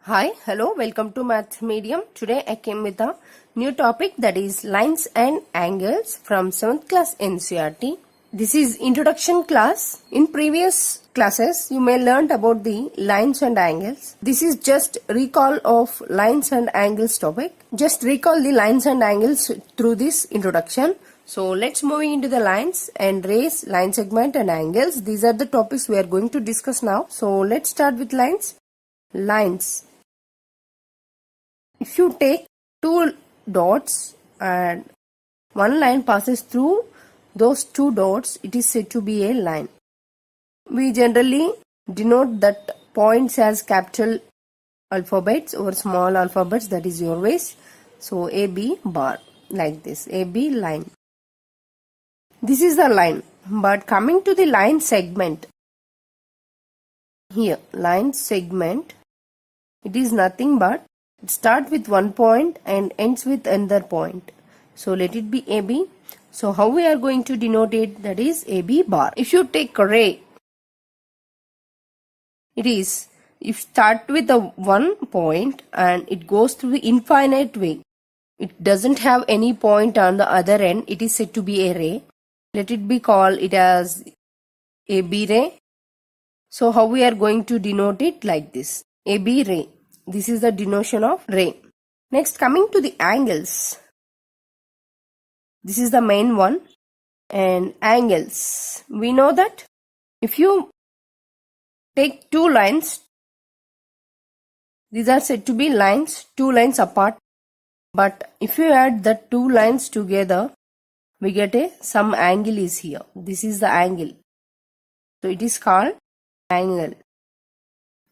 Hi, hello, welcome to Maths Medium. Today I came with a new topic, that is lines and angles from 7th class NCERT. This is introduction class. In previous classes you may learnt about the lines and angles. This is just recall of lines and angles topic. Just recall the lines and angles through this introduction. So let's move into the lines and rays, line segment and angles. These are the topics we are going to discuss now. So let's start with lines. Lines. If you take two dots and one line passes through those two dots, it is said to be a line. We generally denote that points as capital alphabets or small alphabets, that is your ways. So AB bar, like this, AB line. This is the line. But coming to the line segment, here line segment, it is nothing but it starts with one point and ends with another point. So let it be AB. So how we are going to denote it? That is AB bar. If you take a ray, it is, if start with a one point and it goes through the infinite way. It doesn't have any point on the other end. It is said to be a ray. Let it be called it as AB ray. So how we are going to denote it? Like this, AB ray. This is the denotation of ray. Next, coming to the angles. This is the main one. And angles. We know that if you take two lines, these are said to be lines, two lines apart. But if you add the two lines together, we get some angle is here. This is the angle. So it is called angle.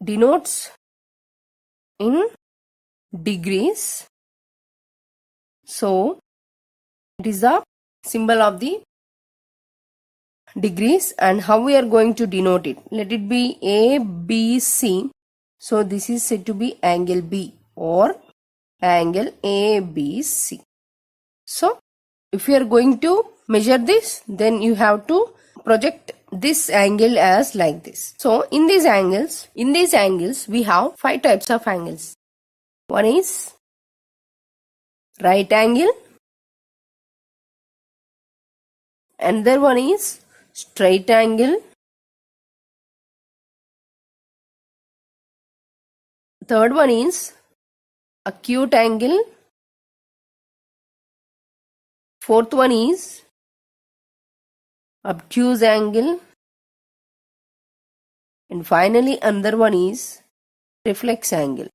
Denotes in degrees. So it is the symbol of the degrees. And how we are going to denote it? Let it be ABC. So this is said to be angle B or angle ABC. So if you are going to measure this, then you have to project this angle as like this. So in these angles we have five types of angles. One is right angle, another one is straight angle, third one is acute angle, fourth one is obtuse angle, and finally another one is reflex angle.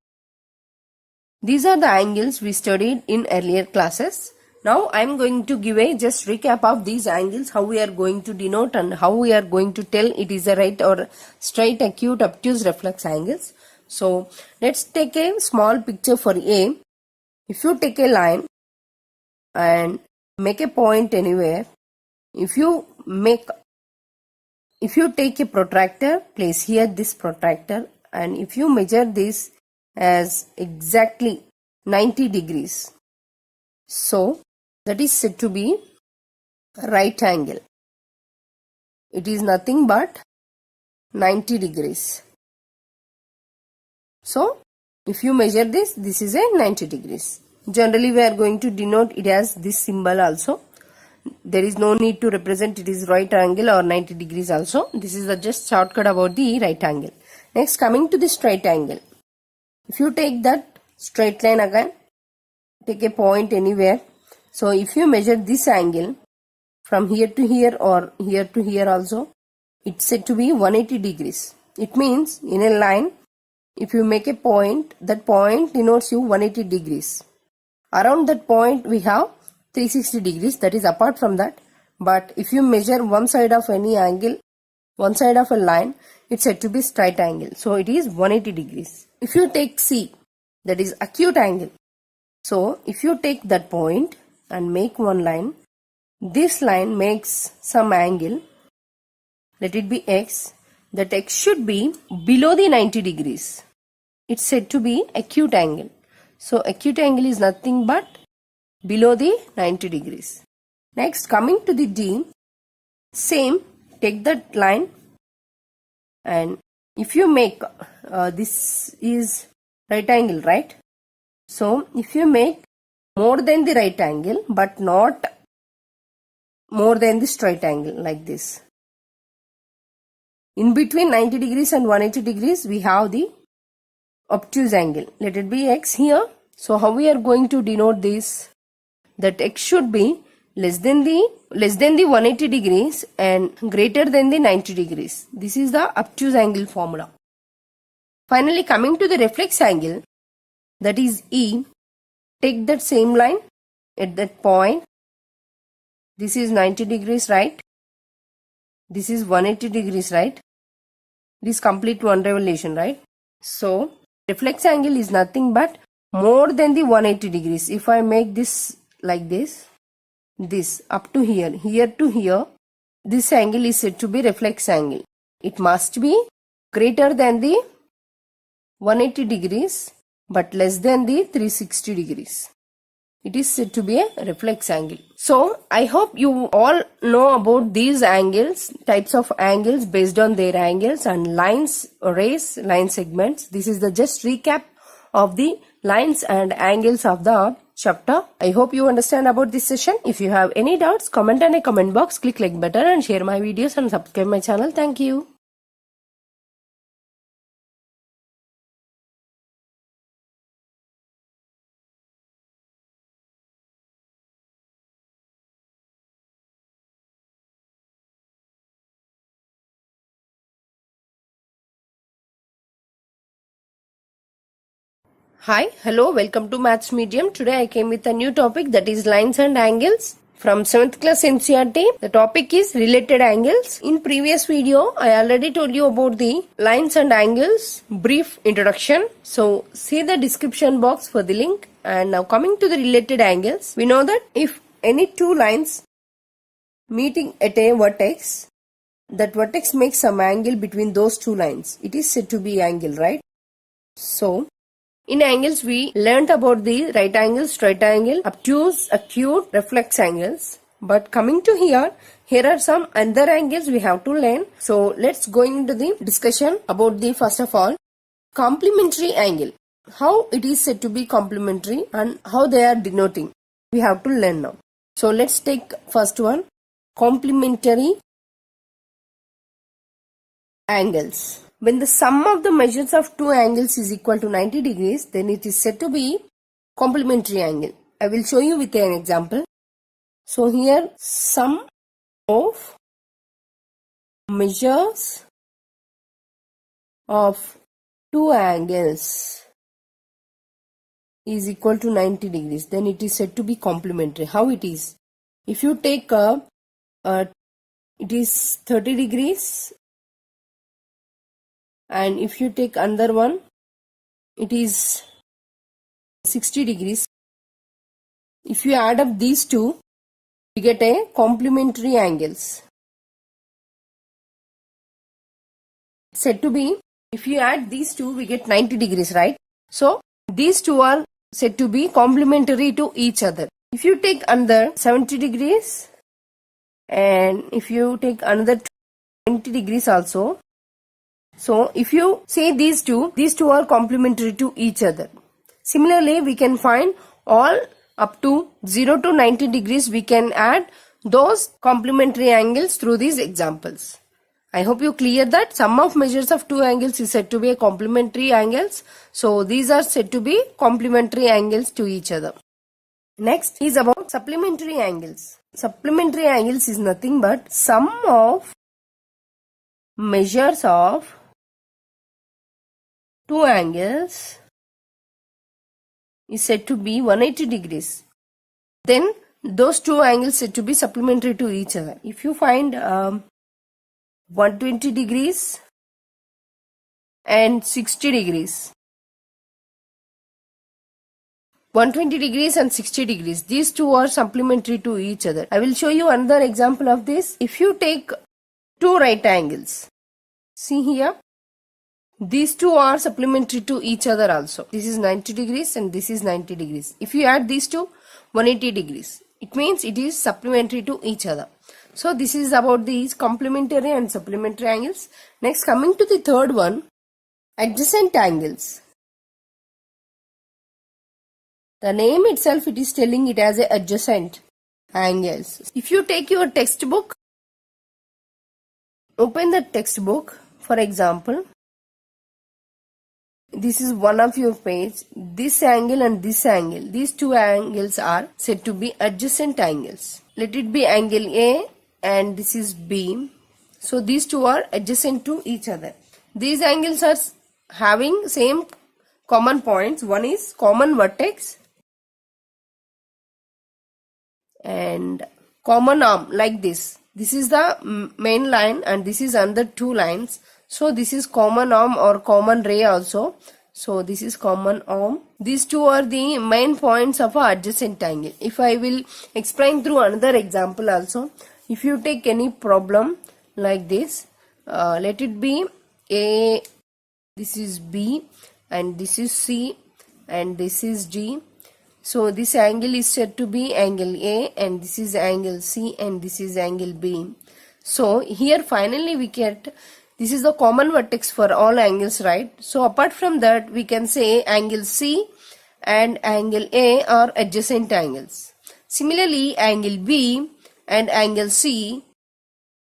These are the angles we studied in earlier classes. Now I am going to give a just recap of these angles, how we are going to denote and how we are going to tell it is a right or straight, acute, obtuse, reflex angles. So let's take a small picture for A. If you take a line and make a point anywhere, if you take a protractor, place here this protractor, and if you measure this as exactly 90 degrees, so that is said to be right angle. It is nothing but 90 degrees. So if you measure this, this is a 90 degrees. Generally we are going to denote it as this symbol also. There is no need to represent it is right angle or 90 degrees also. This is the just shortcut about the right angle. Next, coming to the straight angle. If you take that straight line again, take a point anywhere. So if you measure this angle from here to here or here to here also, it's said to be 180 degrees. It means in a line, if you make a point, that point denotes you 180 degrees. Around that point we have 360 degrees, that is apart from that. But if you measure one side of any angle, one side of a line, it's said to be straight angle. So it is 180 degrees. If you take C, that is acute angle. So if you take that point and make one line, this line makes some angle, let it be X. That X should be below the 90 degrees. It's said to be acute angle. So acute angle is nothing but below the 90 degrees. Next, coming to the D, same, take that line and if you make this is right angle, right? So if you make more than the right angle but not more than the straight angle like this. In between 90 degrees and 180 degrees we have the obtuse angle. Let it be x here. So how we are going to denote this? That x should be less than the 180 degrees and greater than the 90 degrees. This is the obtuse angle formula. Finally, coming to the reflex angle, that is E. Take that same line at that point. This is 90 degrees, right? This is 180 degrees, right? This complete one revolution, right? So reflex angle is nothing but more than the 180 degrees. If I make this like this up to here, here to here, this angle is said to be reflex angle. It must be greater than the 180 degrees but less than the 360 degrees. It is said to be a reflex angle. So I hope you all know about these angles, types of angles based on their angles, and lines, rays, line segments. This is the just recap of the lines and angles of the chapter. I hope you understand about this session. If you have any doubts, comment in a comment box, click like button and share my videos and subscribe my channel. Thank you. Hi, hello, welcome to Maths Medium. Today I came with a new topic, that is lines and angles from 7th class ncert. The topic is related angles. In previous video, I already told you about the lines and angles, brief introduction. So see the description box for the link. And now coming to the related angles, we know that if any two lines meeting at a vertex, that vertex makes some angle between those two lines. It is said to be angle, right? So in angles, we learnt about the right angle, straight angle, obtuse, acute, reflex angles. But coming to here are some other angles we have to learn. So let's go into the discussion about the first of all, complementary angle. How it is said to be complementary and how they are denoting. We have to learn now. So let's take first one, complementary angles. When the sum of the measures of two angles is equal to 90 degrees, then it is said to be complementary angle. I will show you with an example. So here, sum of measures of two angles is equal to 90 degrees. Then it is said to be complementary. How it is? If you take it is 30 degrees. And if you take another one, it is 60 degrees. If you add up these two, you get a complementary angles. Said to be, if you add these two, we get 90 degrees, right? So these two are said to be complementary to each other. If you take another 70 degrees and if you take another 20 degrees also, so if you say these two are complementary to each other. Similarly, we can find all up to 0 to 90 degrees, we can add those complementary angles through these examples. I hope you clear that sum of measures of two angles is said to be a complementary angles. So these are said to be complementary angles to each other. Next is about supplementary angles. Supplementary angles is nothing but sum of measures of two angles is said to be 180 degrees. Then those two angles said to be supplementary to each other. If you find 120 degrees and 60 degrees. 120 degrees and 60 degrees. These two are supplementary to each other. I will show you another example of this. If you take two right angles. See here. These two are supplementary to each other also. This is 90 degrees and this is 90 degrees. If you add these two, 180 degrees. It means it is supplementary to each other. So this is about these complementary and supplementary angles. Next, coming to the third one, adjacent angles. The name itself, it is telling it as a adjacent angles. If you take your textbook, open the textbook. For example, this is one of your page. This angle and this angle, these two angles are said to be adjacent angles. Let it be angle A and this is B. So these two are adjacent to each other. These angles are having same common points. One is common vertex and common arm, like this. This is the main line and this is under two lines. So this is common arm or common ray also. So this is common arm. These two are the main points of a adjacent angle. If I will explain through another example also. If you take any problem like this, let it be A, this is B and this is C and this is D. So this angle is said to be angle A and this is angle C and this is angle B. So here finally we get, this is the common vertex for all angles, right? So apart from that, we can say angle C and angle A are adjacent angles. Similarly, angle B and angle C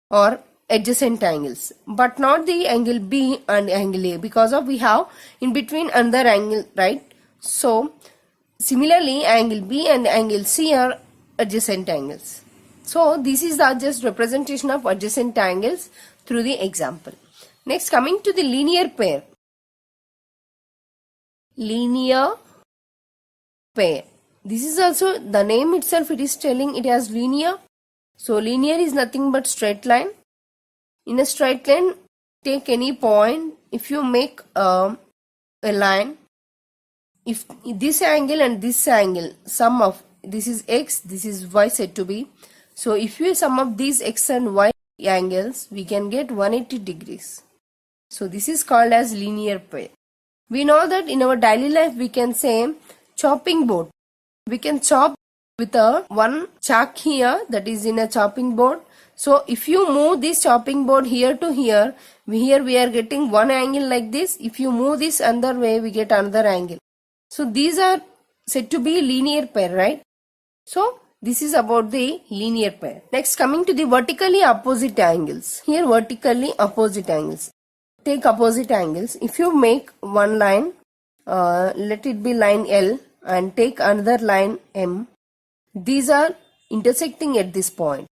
are adjacent angles, but not the angle B and angle A, because of we have in between another angle, right? So similarly, angle B and angle C are adjacent angles. So this is the just representation of adjacent angles through the example. Next, coming to the linear pair. Linear pair. This is also, the name itself, it is telling it as linear. So linear is nothing but straight line. In a straight line, take any point. If you make a line, if this angle and this angle, sum of, this is x, this is y said to be. So if you sum up these x and y angles, we can get 180 degrees. So this is called as linear pair. We know that in our daily life we can say chopping board. We can chop with a one chalk here, that is in a chopping board. So if you move this chopping board here to here, here we are getting one angle like this. If you move this another way, we get another angle. So these are said to be linear pair, right? So this is about the linear pair. Next, coming to the vertically opposite angles. Here vertically opposite angles. Take opposite angles. If you make one line, let it be line L and take another line M. These are intersecting at this point.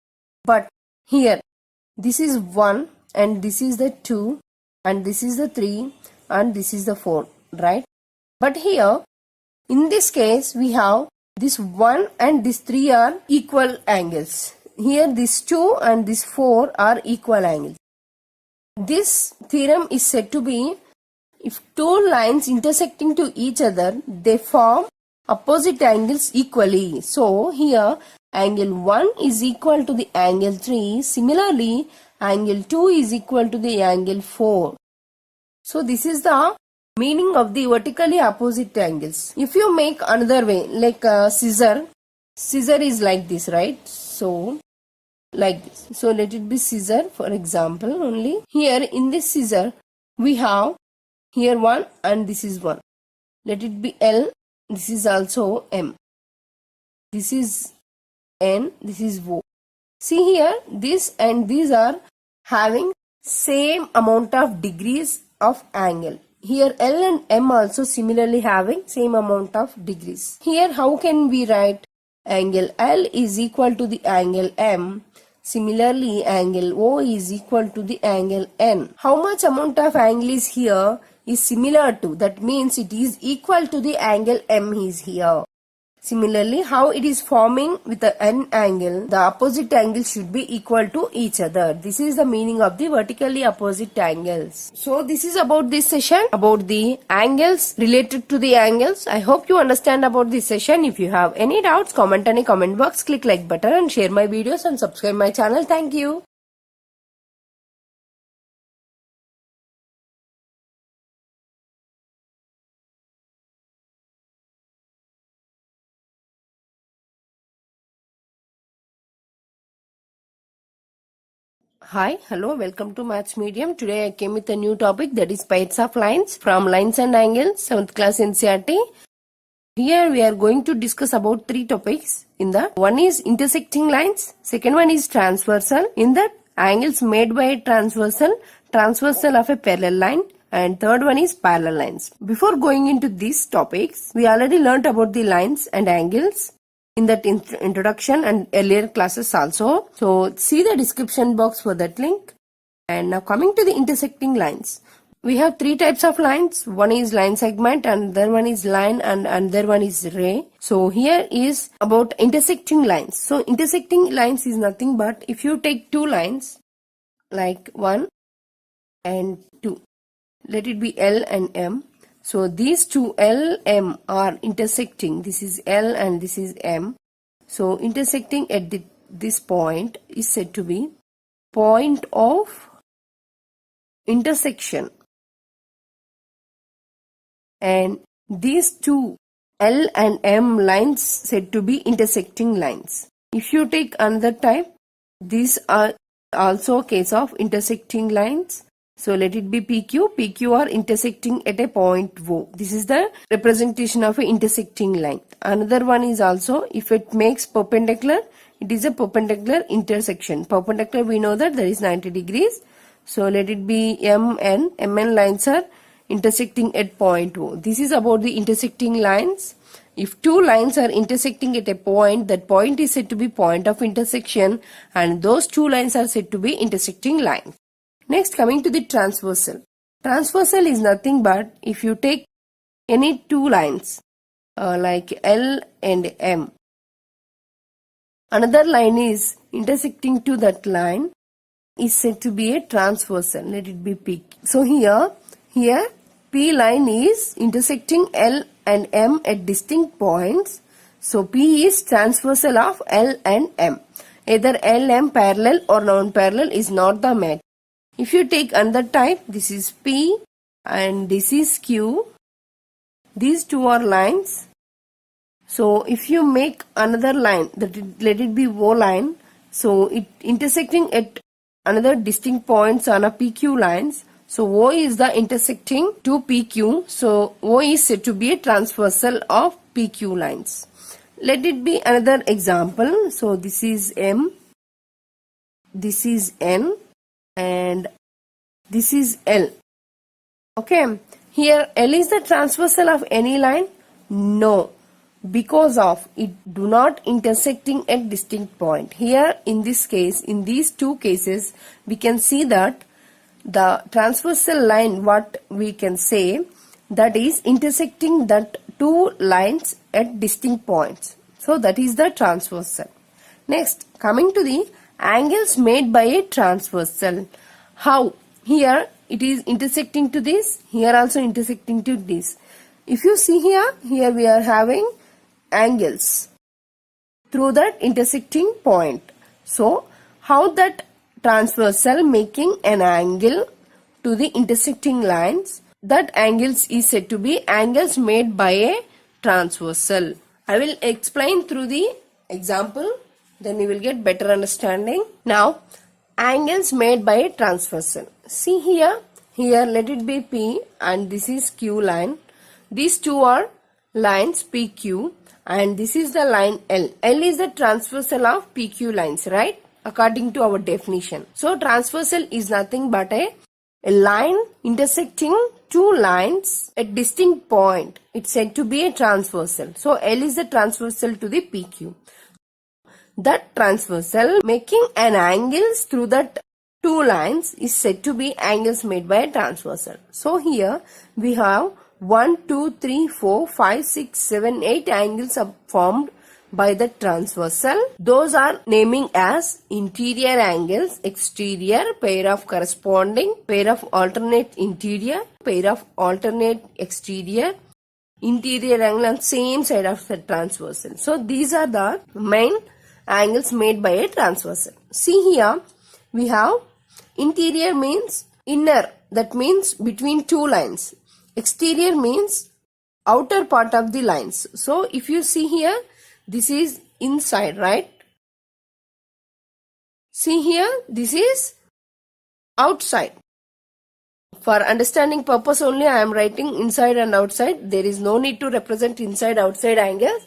But here, this is 1 and this is the 2 and this is the 3 and this is the 4, right? But here, in this case, we have this 1 and this 3 are equal angles. Here, this 2 and this 4 are equal angles. This theorem is said to be, if two lines intersecting to each other, they form opposite angles equally. So here angle 1 is equal to the angle 3. Similarly, angle 2 is equal to the angle 4. So this is the meaning of the vertically opposite angles. If you make another way, like a scissor is like this, right? So like this. So let it be scissor, for example, only. Here in this scissor, we have here 1 and this is 1. Let it be L. This is also M. This is N. This is O. See here, this and these are having same amount of degrees of angle. Here L and M also similarly having same amount of degrees. Here how can we write? Angle L is equal to the angle M. Similarly, angle O is equal to the angle N. How much amount of angle is here is similar to, that means it is equal to the angle M is here. Similarly, how it is forming with the N angle, the opposite angles should be equal to each other. This is the meaning of the vertically opposite angles. So this is about this session, about the angles related to the angles. I hope you understand about this session. If you have any doubts, comment in a comment box, click like button and share my videos and subscribe my channel. Thank you. Hi, hello, welcome to Maths Medium. Today I came with a new topic, that is pairs of lines from Lines and Angles, 7th class NCERT. Here we are going to discuss about three topics. In that, one is intersecting lines, second one is transversal. In that, angles made by a transversal of a parallel line, and third one is parallel lines. Before going into these topics, we already learnt about the lines and angles in that introduction and earlier classes also. So see the description box for that link. And now coming to the intersecting lines. We have three types of lines. One is line segment, and another one is line, and another one is ray. So here is about intersecting lines. So intersecting lines is nothing but if you take two lines like 1 and 2. Let it be L and M. So these two L, M are intersecting. This is L and this is M. So intersecting at this point is said to be point of intersection. And these two L and M lines said to be intersecting lines. If you take another type, these are also a case of intersecting lines. So let it be PQ. PQ are intersecting at a point O. This is the representation of an intersecting line. Another one is also if it makes perpendicular, it is a perpendicular intersection. Perpendicular, we know that there is 90 degrees. So let it be MN. MN lines are intersecting at point O. This is about the intersecting lines. If two lines are intersecting at a point, that point is said to be point of intersection, and those two lines are said to be intersecting lines. Next, coming to the transversal. Transversal is nothing but if you take any two lines like L and M. Another line is intersecting to that line is said to be a transversal. Let it be P. So here P line is intersecting L and M at distinct points. So P is transversal of L and M. Either L, M parallel or non-parallel is not the matter. If you take another type, this is P and this is Q. These two are lines. So if you make another line, let it be O line. So it intersecting at another distinct points on a PQ lines. So O is the intersecting to PQ. So O is said to be a transversal of PQ lines. Let it be another example. So this is M, this is N, and this is L. Okay, here L is the transversal of any line? No, because of it do not intersecting at distinct point. Here in this case, in these two cases, we can see that the transversal line, what we can say, that is intersecting that two lines at distinct points. So that is the transversal. Next, coming to the angles made by a transversal. How? Here it is intersecting to this, here also intersecting to this. If you see here we are having angles through that intersecting point. So how that transversal making an angle to the intersecting lines, that angles is said to be angles made by a transversal. I will explain through the example, then you will get better understanding. Now, angles made by a transversal. See here let it be P and this is Q line. These two are lines PQ and this is the line L. L is the transversal of PQ lines, right? According to our definition. So transversal is nothing but a line intersecting two lines at distinct point. It's said to be a transversal. So L is the transversal to the PQ. That transversal making an angles through that two lines is said to be angles made by a transversal. So here we have 1, 2, 3, 4, 5, 6, 7, 8 angles are formed by the transversal. Those are naming as interior angles, exterior, pair of corresponding, pair of alternate interior, pair of alternate exterior, interior angle on same side of the transversal. So these are the main angles made by a transversal. See here we have interior means inner, that means between two lines. Exterior means outer part of the lines. So if you see here, this is inside, right? See here, this is outside. For understanding purpose only I am writing inside and outside. There is no need to represent inside outside angles,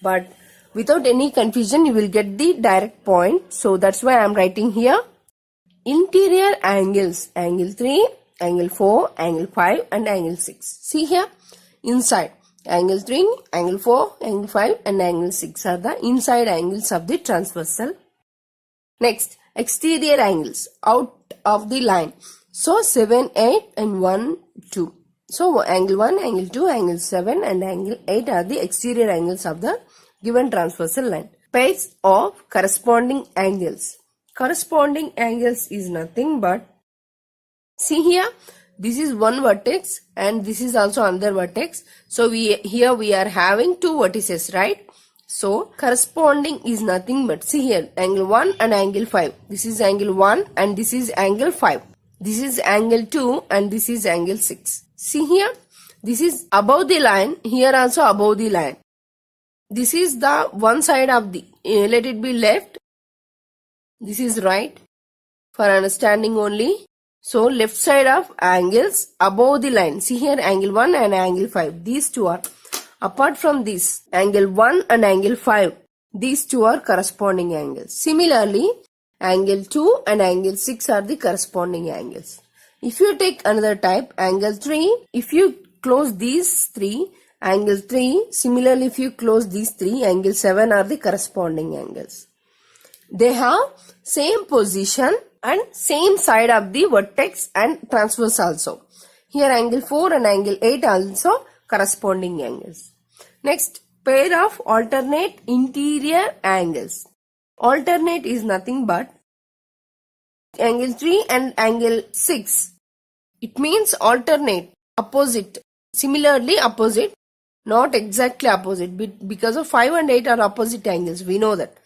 but without any confusion you will get the direct point. So that's why I am writing here. Interior angles, angle 3, angle 4, angle 5 and angle 6. See here, inside angle 3, angle 4, angle 5 and angle 6 are the inside angles of the transversal. Next, exterior angles out of the line. So 7, 8 and 1, 2. So angle 1, angle 2, angle 7 and angle 8 are the exterior angles of the given transversal line. Pairs of corresponding angles. Corresponding angles is nothing but, see here, this is one vertex and this is also another vertex. So here we are having two vertices, right? So corresponding is nothing but, see here, angle 1 and angle 5. This is angle 1 and this is angle 5. This is angle 2 and this is angle 6. See here, this is above the line, here also above the line. This is the one side of the, let it be left. This is right, for understanding only. So left side of angles above the line. See here, angle 1 and angle 5. These two are, apart from this, angle 1 and angle 5. These two are corresponding angles. Similarly, angle 2 and angle 6 are the corresponding angles. If you take another type, angle 3, if you close these 3, angle 3, similarly if you close these 3, angle 7 are the corresponding angles. They have same position and same side of the vertex and transverse also. Here angle 4 and angle 8 also corresponding angles. Next, pair of alternate interior angles. Alternate is nothing but angle 3 and angle 6. It means alternate, opposite. Similarly opposite, not exactly opposite, because of 5 and 8 are opposite angles, we know that.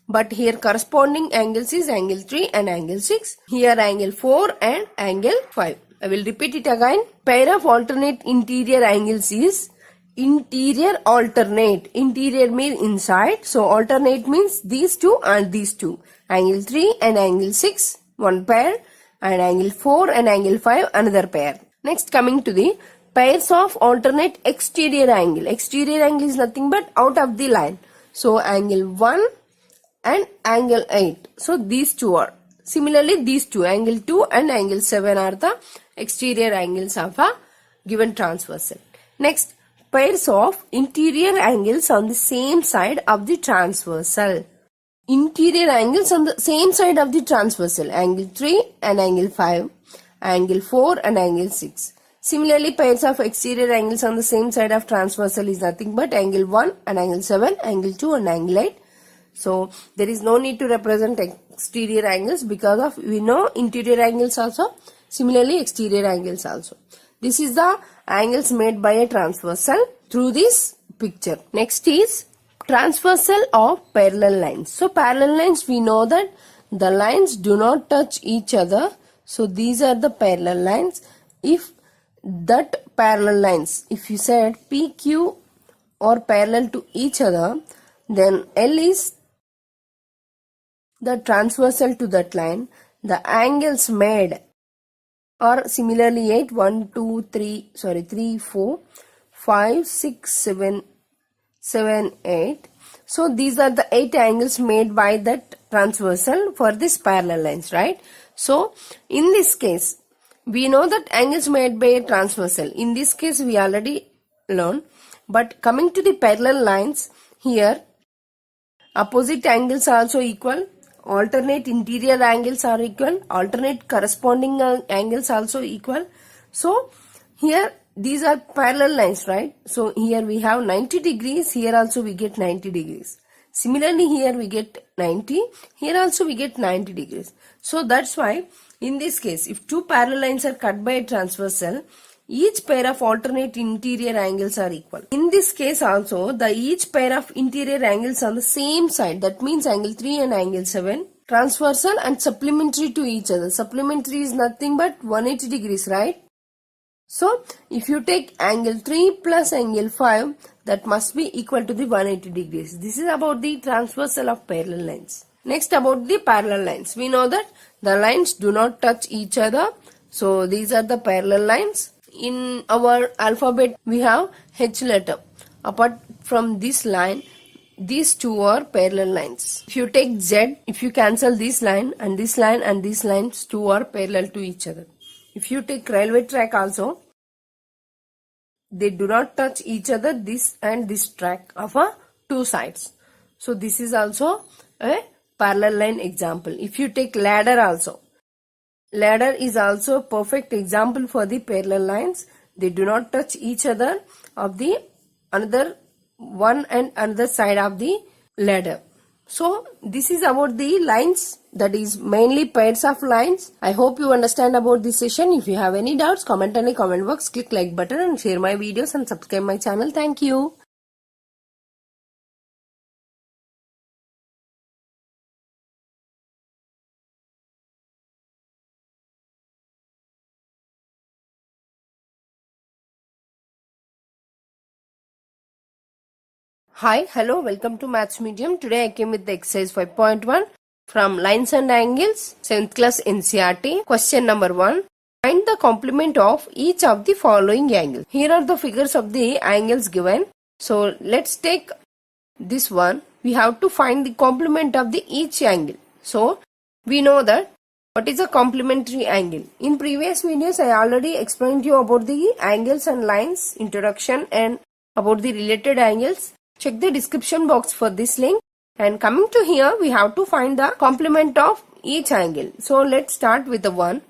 But here corresponding angles is angle 3 and angle 6. Here angle 4 and angle 5. I will repeat it again. Pair of alternate interior angles is interior alternate. Interior means inside. So alternate means these two and these two. Angle 3 and angle 6, one pair. And angle 4 and angle 5, another pair. Next, coming to the pairs of alternate exterior angle. Exterior angle is nothing but out of the line. So angle 1 and angle 8. So these two are. Similarly, these two, angle 2 and angle 7 are the exterior angles of a given transversal. Next, pairs of interior angles on the same side of the transversal. Interior angles on the same side of the transversal. Angle 3 and angle 5. Angle 4 and angle 6. Similarly, pairs of exterior angles on the same side of transversal is nothing but angle 1 and angle 7, angle 2 and angle 8. So there is no need to represent exterior angles because of we know interior angles also. Similarly, exterior angles also. This is the angles made by a transversal through this picture. Next is transversal of parallel lines. So parallel lines, we know that the lines do not touch each other. So these are the parallel lines. If that parallel lines, if you said PQ are parallel to each other, then L is the transversal to that line. The angles made are similarly 8, 1, 2, 3, 4, 5, 6, 7, 8. So these are the 8 angles made by that transversal for this parallel lines, right? So in this case, we know that angles made by a transversal. In this case, we already learned. But coming to the parallel lines, here opposite angles are also equal. Alternate interior angles are equal. Alternate corresponding angles also equal. So here these are parallel lines, right? So here we have 90 degrees. Here also we get 90 degrees. Similarly, here we get 90. Here also we get 90 degrees. So that's why in this case, if two parallel lines are cut by a transversal, each pair of alternate interior angles are equal. In this case also, the each pair of interior angles on the same side, that means angle 3 and angle 7, transversal and supplementary to each other. Supplementary is nothing but 180 degrees, right? So, if you take angle 3 plus angle 5, that must be equal to the 180 degrees. This is about the transversal of parallel lines. Next, about the parallel lines. We know that the lines do not touch each other. So these are the parallel lines. In our alphabet we have H letter. Apart from this line, these two are parallel lines. If you take Z, if you cancel this line and this line and these lines, two are parallel to each other. If you take railway track also, they do not touch each other, this and this track of two sides. So this is also a parallel line example. If you take ladder also, ladder is also a perfect example for the parallel lines. They do not touch each other of the another one and another side of the ladder. So this is about the lines, that is mainly pairs of lines. I hope you understand about this session. If you have any doubts, comment in the comment box, click like button and share my videos and subscribe my channel. Thank you. Hi, hello, welcome to Maths Medium. Today I came with the exercise 5.1 from Lines and Angles, 7th class NCERT. Question number 1. Find the complement of each of the following angles. Here are the figures of the angles given. So let's take this one. We have to find the complement of the each angle. So we know that what is a complementary angle. In previous videos I already explained to you about the angles and lines, introduction, and about the related angles. Check the description box for this link. And coming to here, we have to find the complement of each angle. So let's start with the one.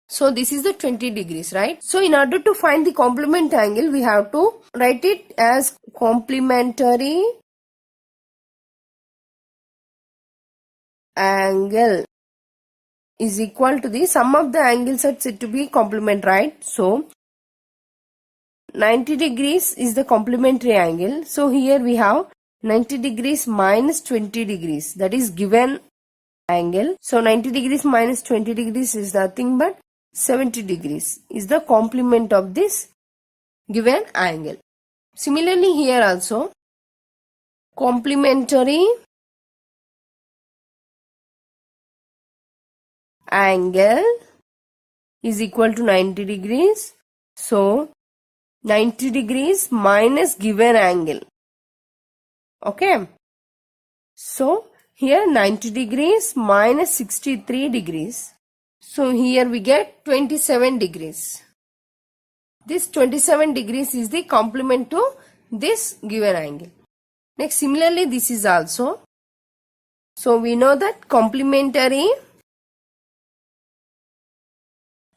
So this is the 20 degrees, right? So in order to find the complement angle, we have to write it as complementary angle is equal to the sum of the angles are said to be complement, right? So 90 degrees is the complementary angle. So here we have 90 degrees minus 20 degrees, that is given angle. So 90 degrees minus 20 degrees is nothing but 70 degrees is the complement of this given angle. Similarly here also, complementary angle is equal to 90 degrees. So 90 degrees minus given angle. Okay. So here 90 degrees minus 63 degrees. So here we get 27 degrees. This 27 degrees is the complement to this given angle. Next, similarly this is also. So we know that complementary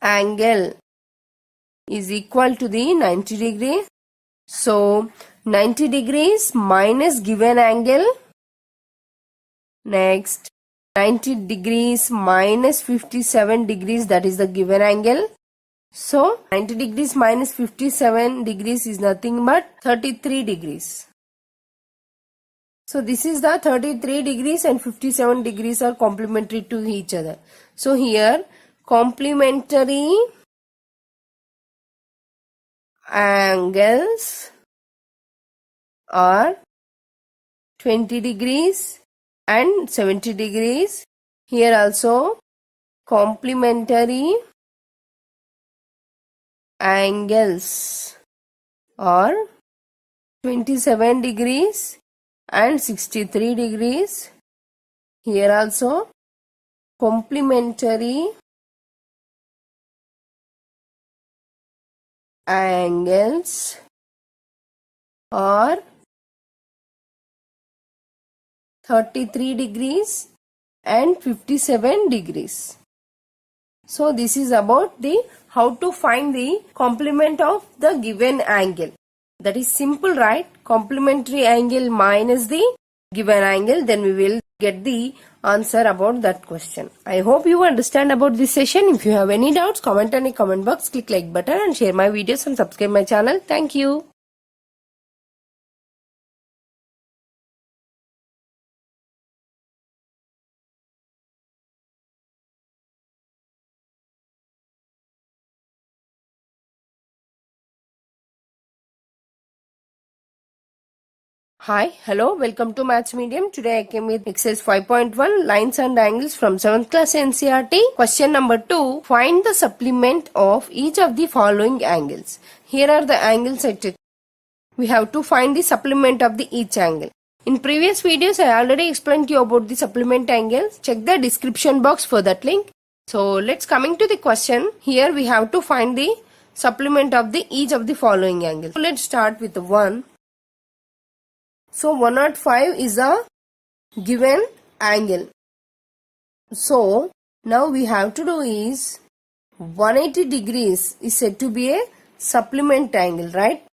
angle is equal to the 90 degree. So 90 degrees minus given angle. Next 90 degrees minus 57 degrees, that is the given angle. So 90 degrees minus 57 degrees is nothing but 33 degrees. So this is the 33 degrees and 57 degrees are complementary to each other. So here complementary angles are 20 degrees and 70 degrees. Here also complementary angles are 27 degrees and 63 degrees. Here also complementary angles are 33 degrees and 57 degrees. So this is about the how to find the complement of the given angle. That is simple, right? Complementary angle minus the given angle, then we will get the answer about that question. I hope you understand about this session. If you have any doubts, comment in the comment box, click like button and share my videos and subscribe my channel. Thank you. Hi, hello, welcome to Maths Medium. Today I came with exercise 5.1 Lines and Angles from 7th class NCERT. Question number 2. Find the supplement of each of the following angles. Here are the angles at it. We have to find the supplement of the each angle. In previous videos I already explained to you about the supplement angles. Check the description box for that link. So let's coming to the question. Here we have to find the supplement of the each of the following angles. So let's start with the 1. So 105 is a given angle. So now we have to do is 180 degrees is said to be a supplement angle, right?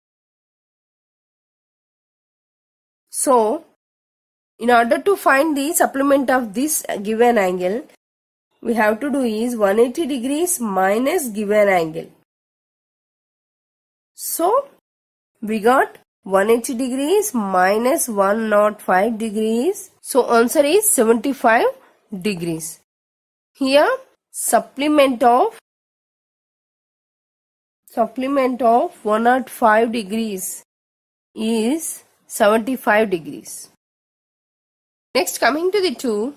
So in order to find the supplement of this given angle, we have to do is 180 degrees minus given angle. So we got 180 degrees minus 105 degrees. So answer is 75 degrees. Here supplement of 105 degrees is 75 degrees. Next coming to the 2.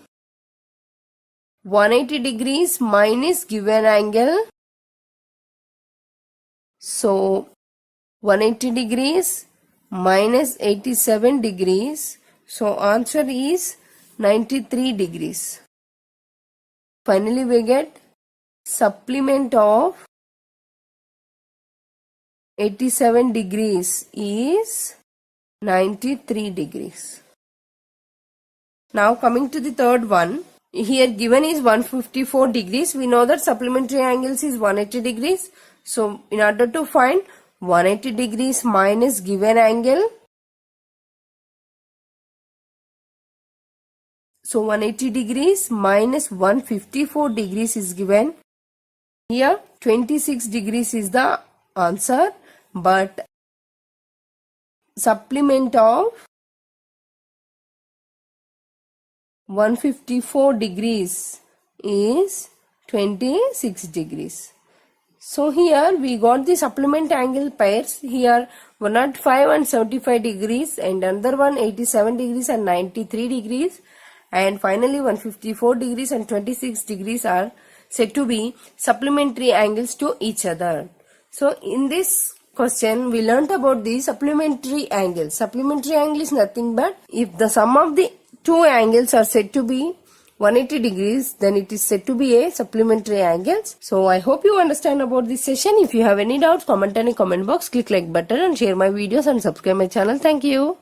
180 degrees minus given angle. So 180 degrees minus 87 degrees. So answer is 93 degrees. Finally we get supplement of 87 degrees is 93 degrees. Now coming to the third one. Here given is 154 degrees. We know that supplementary angles is 180 degrees. So in order to find 180 degrees minus given angle. So 180 degrees minus 154 degrees is given. Here 26 degrees is the answer, but supplement of 154 degrees is 26 degrees. So here we got the supplement angle pairs. Here 105 and 75 degrees and another one 87 degrees and 93 degrees. And finally 154 degrees and 26 degrees are said to be supplementary angles to each other. So in this question we learnt about the supplementary angles. Supplementary angle is nothing but if the sum of the two angles are said to be 180 degrees, then it is said to be a supplementary angles. So I hope you understand about this session. If you have any doubts, comment in the comment box, click like button and share my videos and subscribe my channel. Thank you.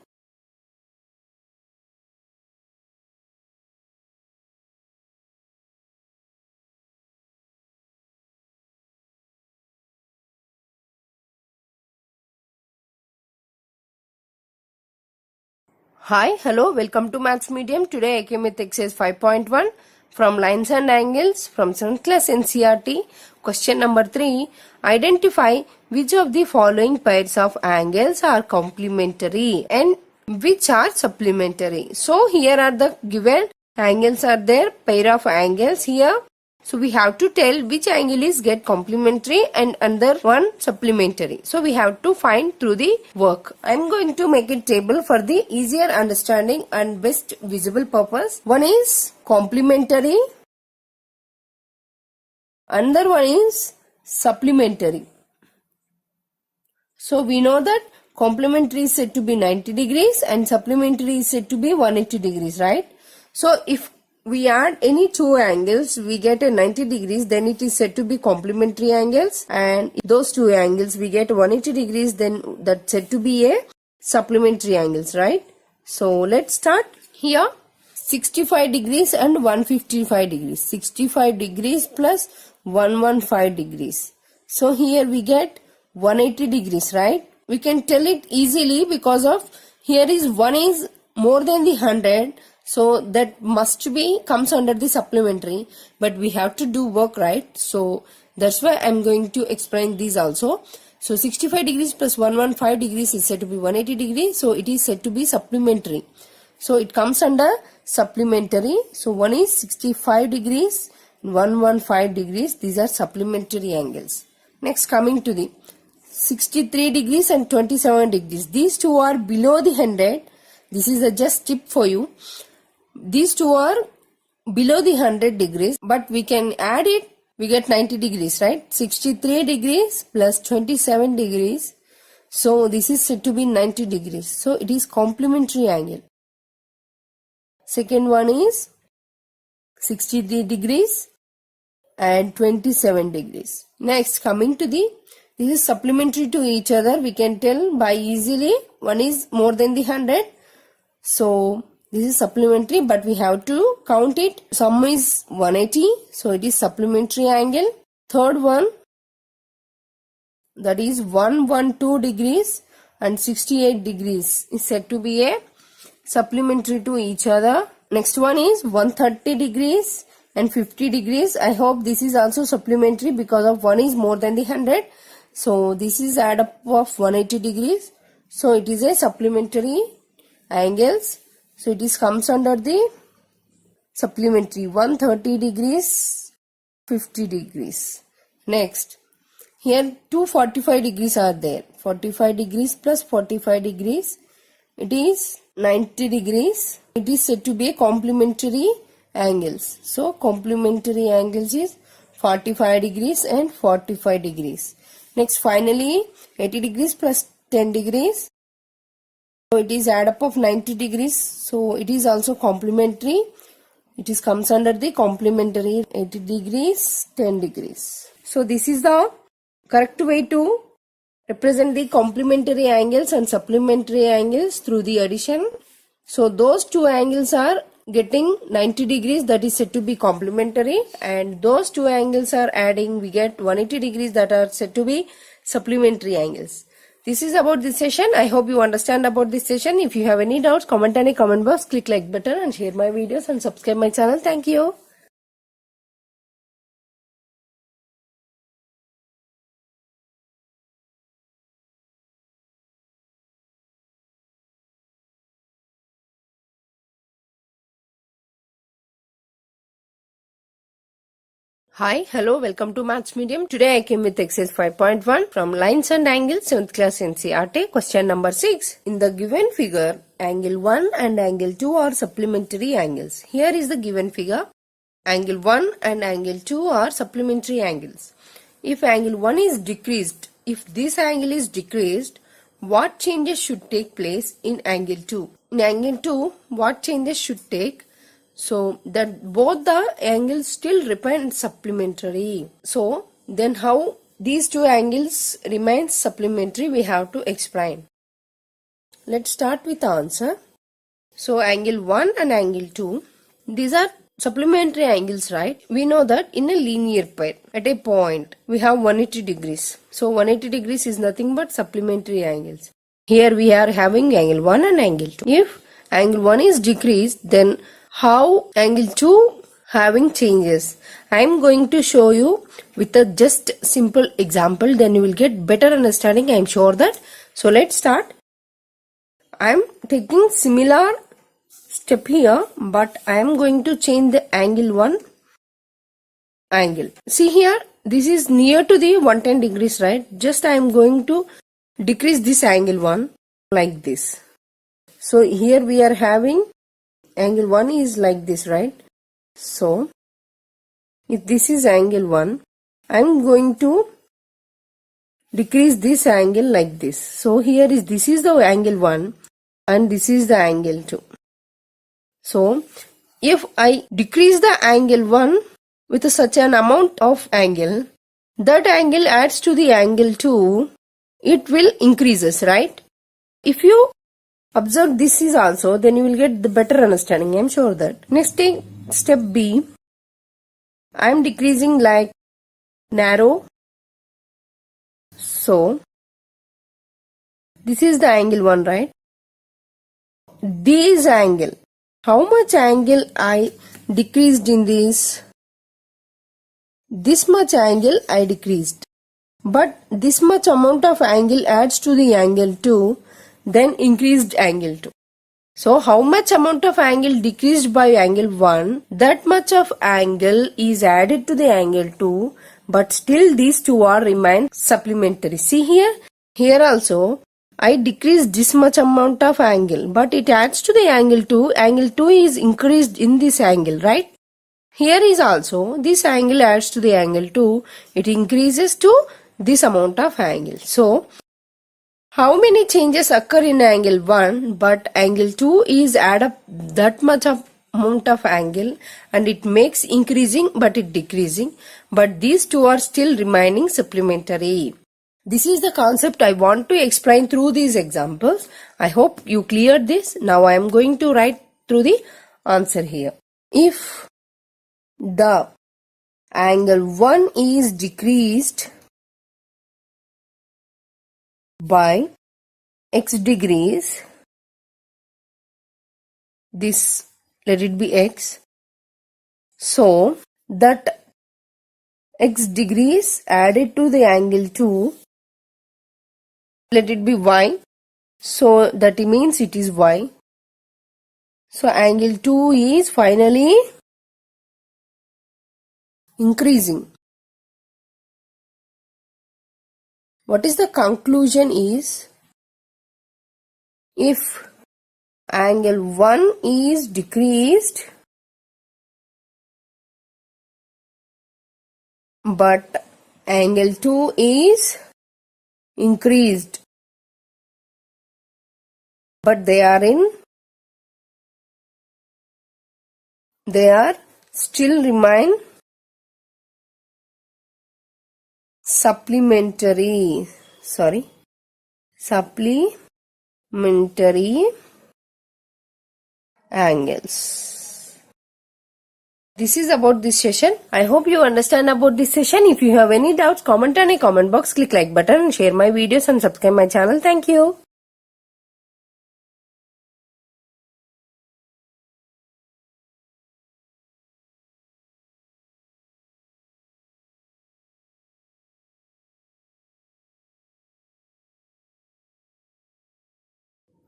Hi, hello, welcome to Maths Medium. Today I came with exercise 5.1 from Lines and Angles from 7th class NCERT. Question number 3. Identify which of the following pairs of angles are complementary and which are supplementary. So here are the given angles are there, pair of angles here. So we have to tell which angle is get complementary and another one supplementary. So we have to find through the work. I am going to make a table for the easier understanding and best visible purpose. One is complementary. Another one is supplementary. So we know that complementary is said to be 90 degrees and supplementary is said to be 180 degrees, right? So if we add any two angles, we get a 90 degrees, then it is said to be complementary angles, and if those two angles we get 180 degrees, then that's said to be a supplementary angles, right? So let's start. Here 65 degrees and 155 degrees. 65 degrees plus 115 degrees. So here we get 180 degrees, right? We can tell it easily because of here is 1 is more than the 100. So that must be comes under the supplementary, but we have to do work, right? So that's why I'm going to explain these also. So 65 degrees plus 115 degrees is said to be 180 degrees. So it is said to be supplementary. So it comes under supplementary. So one is 65 degrees, 115 degrees. These are supplementary angles. Next coming to the 63 degrees and 27 degrees. These two are below the 100. This is a just tip for you. These two are below the 100 degrees, but we can add it. We get 90 degrees, right? 63 degrees plus 27 degrees. So this is said to be 90 degrees. So it is complementary angle. Second one is 63 degrees and 27 degrees. Next, coming to this is supplementary to each other. We can tell by easily one is more than the 100. So this is supplementary, but we have to count it. Sum is 180, so it is supplementary angle. Third one, that is 112 degrees and 68 degrees is said to be a supplementary to each other. Next one is 130 degrees and 50 degrees. I hope this is also supplementary because of one is more than the 100. So this is add up of 180 degrees. So it is a supplementary angles. So it is comes under the supplementary 130 degrees, 50 degrees. Next, here 245 degrees are there. 45 degrees plus 45 degrees. It is 90 degrees. It is said to be a complementary angles. So complementary angles is 45 degrees and 45 degrees. Next, finally 80 degrees plus 10 degrees. So it is add up of 90 degrees. So it is also complementary. It is comes under the complementary 80 degrees, 10 degrees. So this is the correct way to represent the complementary angles and supplementary angles through the addition. So those two angles are getting 90 degrees, that is said to be complementary, and those two angles are adding, we get 180 degrees, that are said to be supplementary angles. This is about this session. I hope you understand about this session. If you have any doubts, comment in the comment box, click like button and share my videos and subscribe my channel. Thank you. Hi, hello, welcome to Maths Medium. Today I came with exercise 5.1 from Lines and Angles, 7th class ncert, question number 6. In the given figure, angle 1 and angle 2 are supplementary angles. Here is the given figure. Angle 1 and angle 2 are supplementary angles. If angle 1 is decreased, if this angle is decreased, what changes should take place in angle 2? In angle 2, what changes should take? So that both the angles still remain supplementary. So then how these two angles remain supplementary, we have to explain. Let's start with the answer. So angle 1 and angle 2, these are supplementary angles, right? We know that in a linear pair at a point we have 180 degrees. So 180 degrees is nothing but supplementary angles. Here we are having angle 1 and angle 2. If angle 1 is decreased, then how angle 2 having changes? I am going to show you with a just simple example, then you will get better understanding, I am sure that. So let's start. I am taking similar step here, but I am going to change the angle 1 angle. See here, this is near to the 110 degrees, right? Just I am going to decrease this angle 1 like this. So here we are having angle 1 is like this, right? So if this is angle 1, I am going to decrease this angle like this. So here is, this is the angle 1 and this is the angle 2. So if I decrease the angle 1 with such an amount of angle, that angle adds to the angle 2, it will increases, right? If you observe this is also, then you will get the better understanding, I am sure that. Next, take step B. I am decreasing like narrow. So this is the angle 1, right? This angle, how much angle I decreased in this? This much angle I decreased. But this much amount of angle adds to the angle 2, then increased angle 2. So how much amount of angle decreased by angle 1, that much of angle is added to the angle 2, but still these two are remain supplementary. See here, here also I decrease this much amount of angle, but it adds to the angle 2. Angle 2 is increased in this angle, right? Here is also this angle adds to the angle 2. It increases to this amount of angle. So, how many changes occur in angle 1, but angle 2 is add up that much of amount of angle, and it makes increasing but it decreasing, but these two are still remaining supplementary. This is the concept I want to explain through these examples. I hope you cleared this. Now I am going to write through the answer here. If the angle 1 is decreased by x degrees, this, let it be x, so that x degrees added to the angle 2, let it be y, so that means it is y. So angle 2 is finally increasing. What is the conclusion is, if angle 1 is decreased but angle 2 is increased, but they are still remain supplementary angles. This is about this session. I hope you understand about this session. If you have any doubts, comment on a comment box, click like button, share my videos and subscribe my channel. Thank you.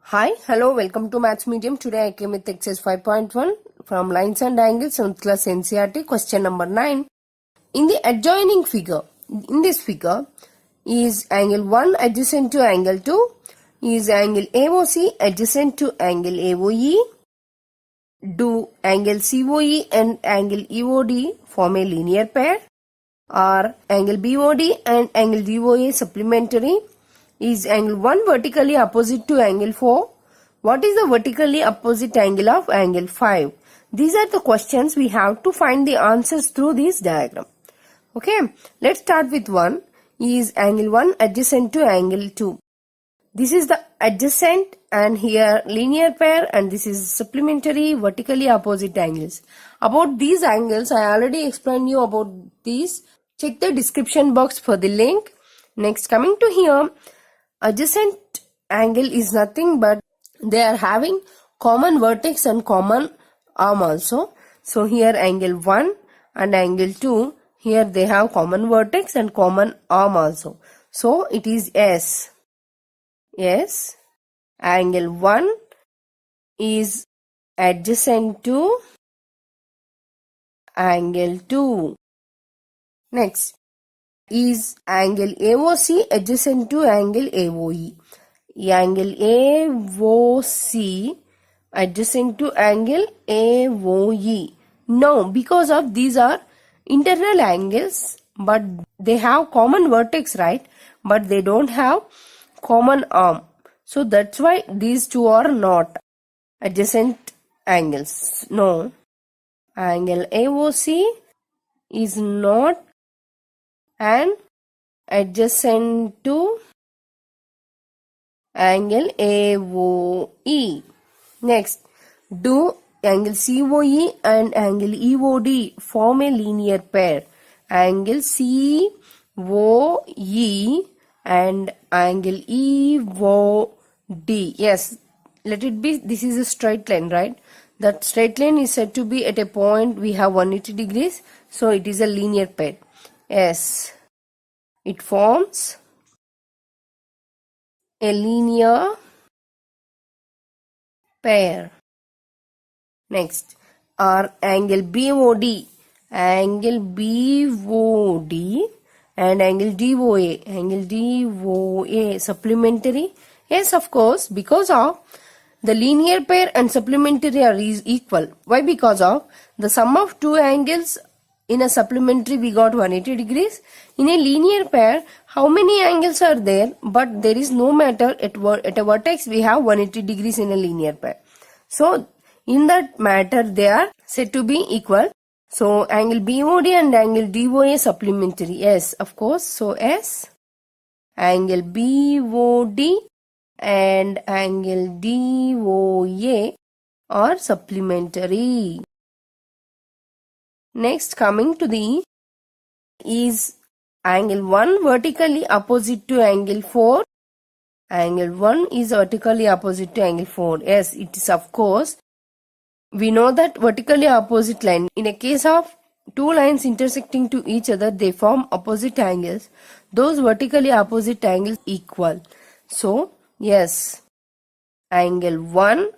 Hi, hello, welcome to Maths Medium. Today I came with exercise 5.1 from Lines and Angles, 7th class ncert, question number 9. In the adjoining figure, in this figure, is angle 1 adjacent to angle 2? Is angle AOC adjacent to angle AOE? Do angle COE and angle EOD form a linear pair? Are angle BOD and angle DOA supplementary? Is angle 1 vertically opposite to angle 4? What is the vertically opposite angle of angle 5? These are the questions we have to find the answers through this diagram. Okay, let's start with 1. Is angle 1 adjacent to angle 2? This is the adjacent and here linear pair, and this is supplementary vertically opposite angles. About these angles, I already explained you about these. Check the description box for the link. Next, coming to here, adjacent angle is nothing but they are having common vertex and common arm also. So here angle 1 and angle 2, here they have common vertex and common arm also. So it is S. Yes, angle 1 is adjacent to angle 2. Next, is angle AOC adjacent to angle AOE? Angle AOC adjacent to angle AOE? No, because of these are internal angles, but they have common vertex, right? But they don't have common arm. So that's why these two are not adjacent angles. No, angle AOC is not an adjacent to angle AOE. Next, do angle COE and angle EOD form a linear pair? Angle COE and angle EOD. Yes, let it be, this is a straight line, right? That straight line is said to be at a point we have 180 degrees. So it is a linear pair. Yes, it forms a linear pair. Next, are angle BOD and angle DOA supplementary? Yes, of course, because of the linear pair and supplementary are equal. Why? Because of the sum of two angles in a supplementary we got 180 degrees. In a linear pair, how many angles are there? But there is no matter at a vertex we have 180 degrees in a linear pair. So in that matter they are said to be equal. So angle BOD and angle DOA supplementary. Yes, of course. So S angle BOD and angle DOA are supplementary. Next, coming to the is angle 1 vertically opposite to angle 4. Angle 1 is vertically opposite to angle 4. Yes, it is, of course. We know that vertically opposite line. In a case of two lines intersecting to each other, they form opposite angles. Those vertically opposite angles equal. So, yes, angle 1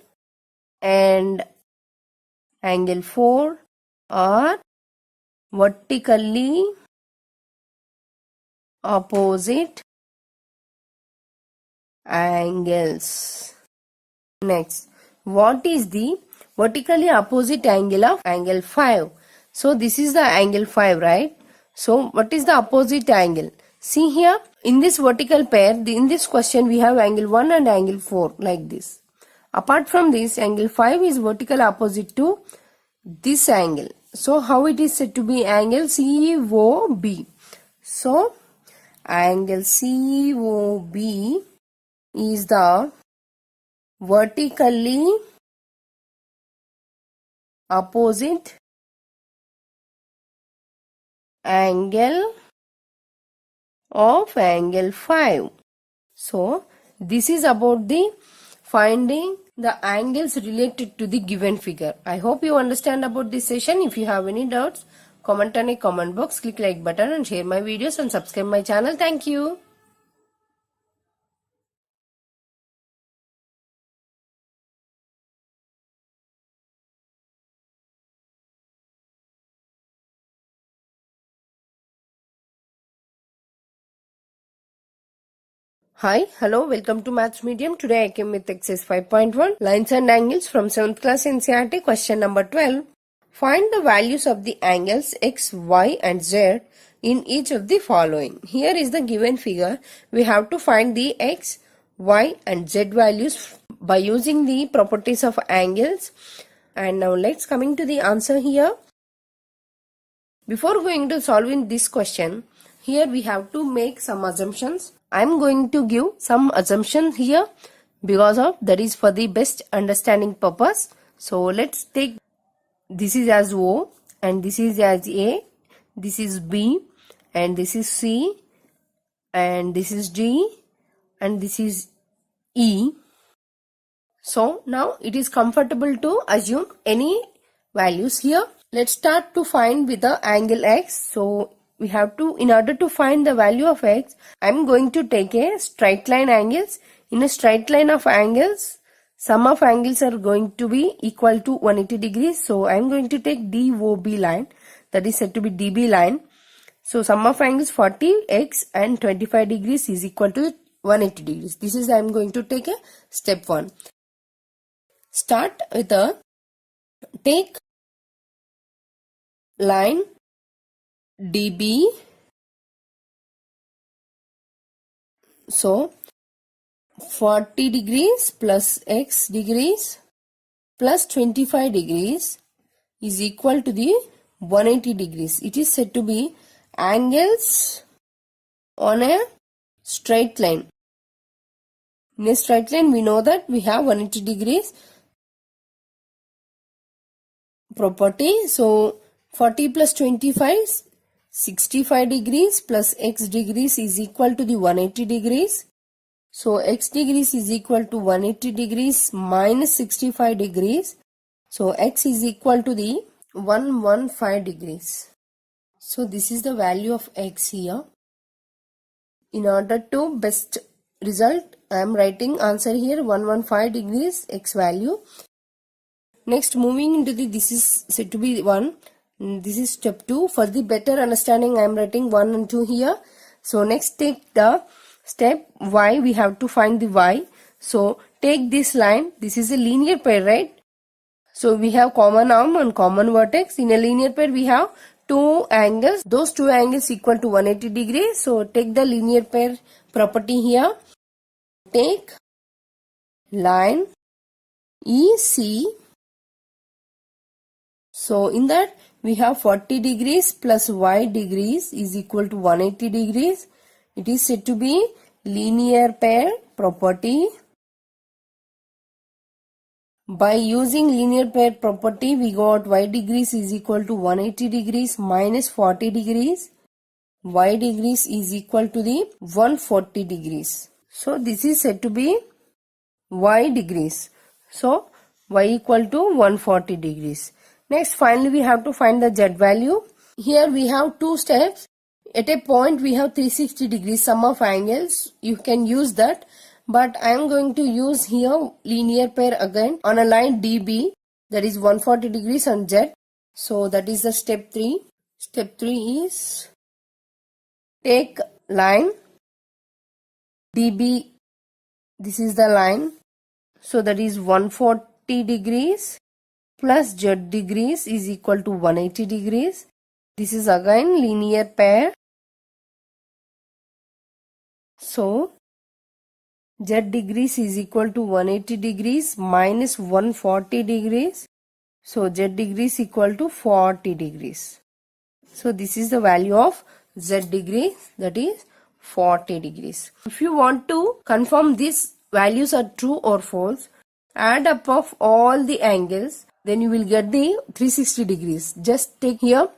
and angle 4 are vertically opposite angles. Next, what is the vertically opposite angle of angle 5? So this is the angle 5, right? So what is the opposite angle? See here, in this vertical pair, in this question we have angle 1 and angle 4 like this. Apart from this, angle 5 is vertical opposite to this angle. So how it is said to be angle COB? So angle COB is the vertically opposite angle of angle 5. So this is about the finding the angles related to the given figure. I hope you understand about this session. If you have any doubts, comment on a comment box, click like button and share my videos and subscribe my channel. Thank you. Hi, hello, welcome to Maths Medium. Today I came with exercise 5.1 Lines and Angles from 7th class ncert. Question number 12. Find the values of the angles x, y and z in each of the following. Here is the given figure. We have to find the x, y and z values by using the properties of angles. And now let's coming to the answer here. Before going to solving this question, here we have to make some assumptions. I am going to give some assumptions here because of that is for the best understanding purpose. So let's take this is as O and this is as A, this is B and this is C and this is D and this is E. So now it is comfortable to assume any values here. Let's start to find with the angle x. So we have to, in order to find the value of x, I am going to take a straight line angles. In a straight line of angles, sum of angles are going to be equal to 180 degrees. So I am going to take DOB line, that is said to be DB line. So sum of angles 40x and 25 degrees is equal to 180 degrees. This is I am going to take a step 1. Start with a take line DB. So 40 degrees plus x degrees plus 25 degrees is equal to the 180 degrees. It is said to be angles on a straight line. In a straight line we know that we have 180 degrees property. So 40 plus 25 65 degrees plus x degrees is equal to the 180 degrees. So x degrees is equal to 180 degrees minus 65 degrees. So x is equal to the 115 degrees. So this is the value of x here. In order to best result, I am writing answer here 115 degrees x value. Next, moving into the, this is said to be 1. This is step 2. For the better understanding, I am writing 1 and 2 here. So next take the step y. We have to find the y. So take this line. This is a linear pair, right? So we have common arm and common vertex. In a linear pair we have two angles. Those two angles equal to 180 degrees. So take the linear pair property here. Take line EC. So in that we have 40 degrees plus y degrees is equal to 180 degrees. It is said to be linear pair property. By using linear pair property, we got y degrees is equal to 180 degrees minus 40 degrees. Y degrees is equal to the 140 degrees. So this is said to be y degrees. So y equal to 140 degrees. Next, finally we have to find the z value. Here we have two steps. At a point we have 360 degrees sum of angles. You can use that. But I am going to use here linear pair again on a line DB, that is 140 degrees on Z. So that is the step 3. Step 3 is take line DB. This is the line. So that is 140 degrees plus Z degrees is equal to 180 degrees. This is again linear pair. So Z degrees is equal to 180 degrees minus 140 degrees. So Z degrees equal to 40 degrees. So this is the value of Z degrees, that is 40 degrees. If you want to confirm these values are true or false, add up of all the angles, then you will get the 360 degrees. Just take here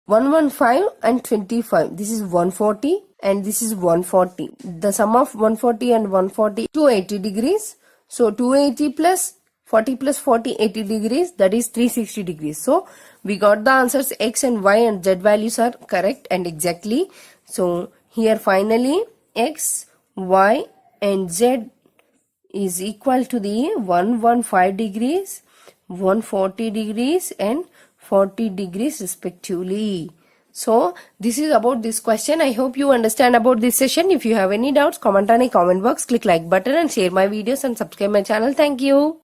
115 and 25. This is 140 and this is 140. The sum of 140 and 140 280 degrees. So 280 plus 40 plus 40 80 degrees, that is 360 degrees. So we got the answers x and y and z values are correct and exactly. So here finally x, y and z is equal to the 115 degrees, 140 degrees and 40 degrees respectively. So this is about this question. I hope you understand about this session. If you have any doubts, comment on a comment box, click like button and share my videos and subscribe my channel. Thank you.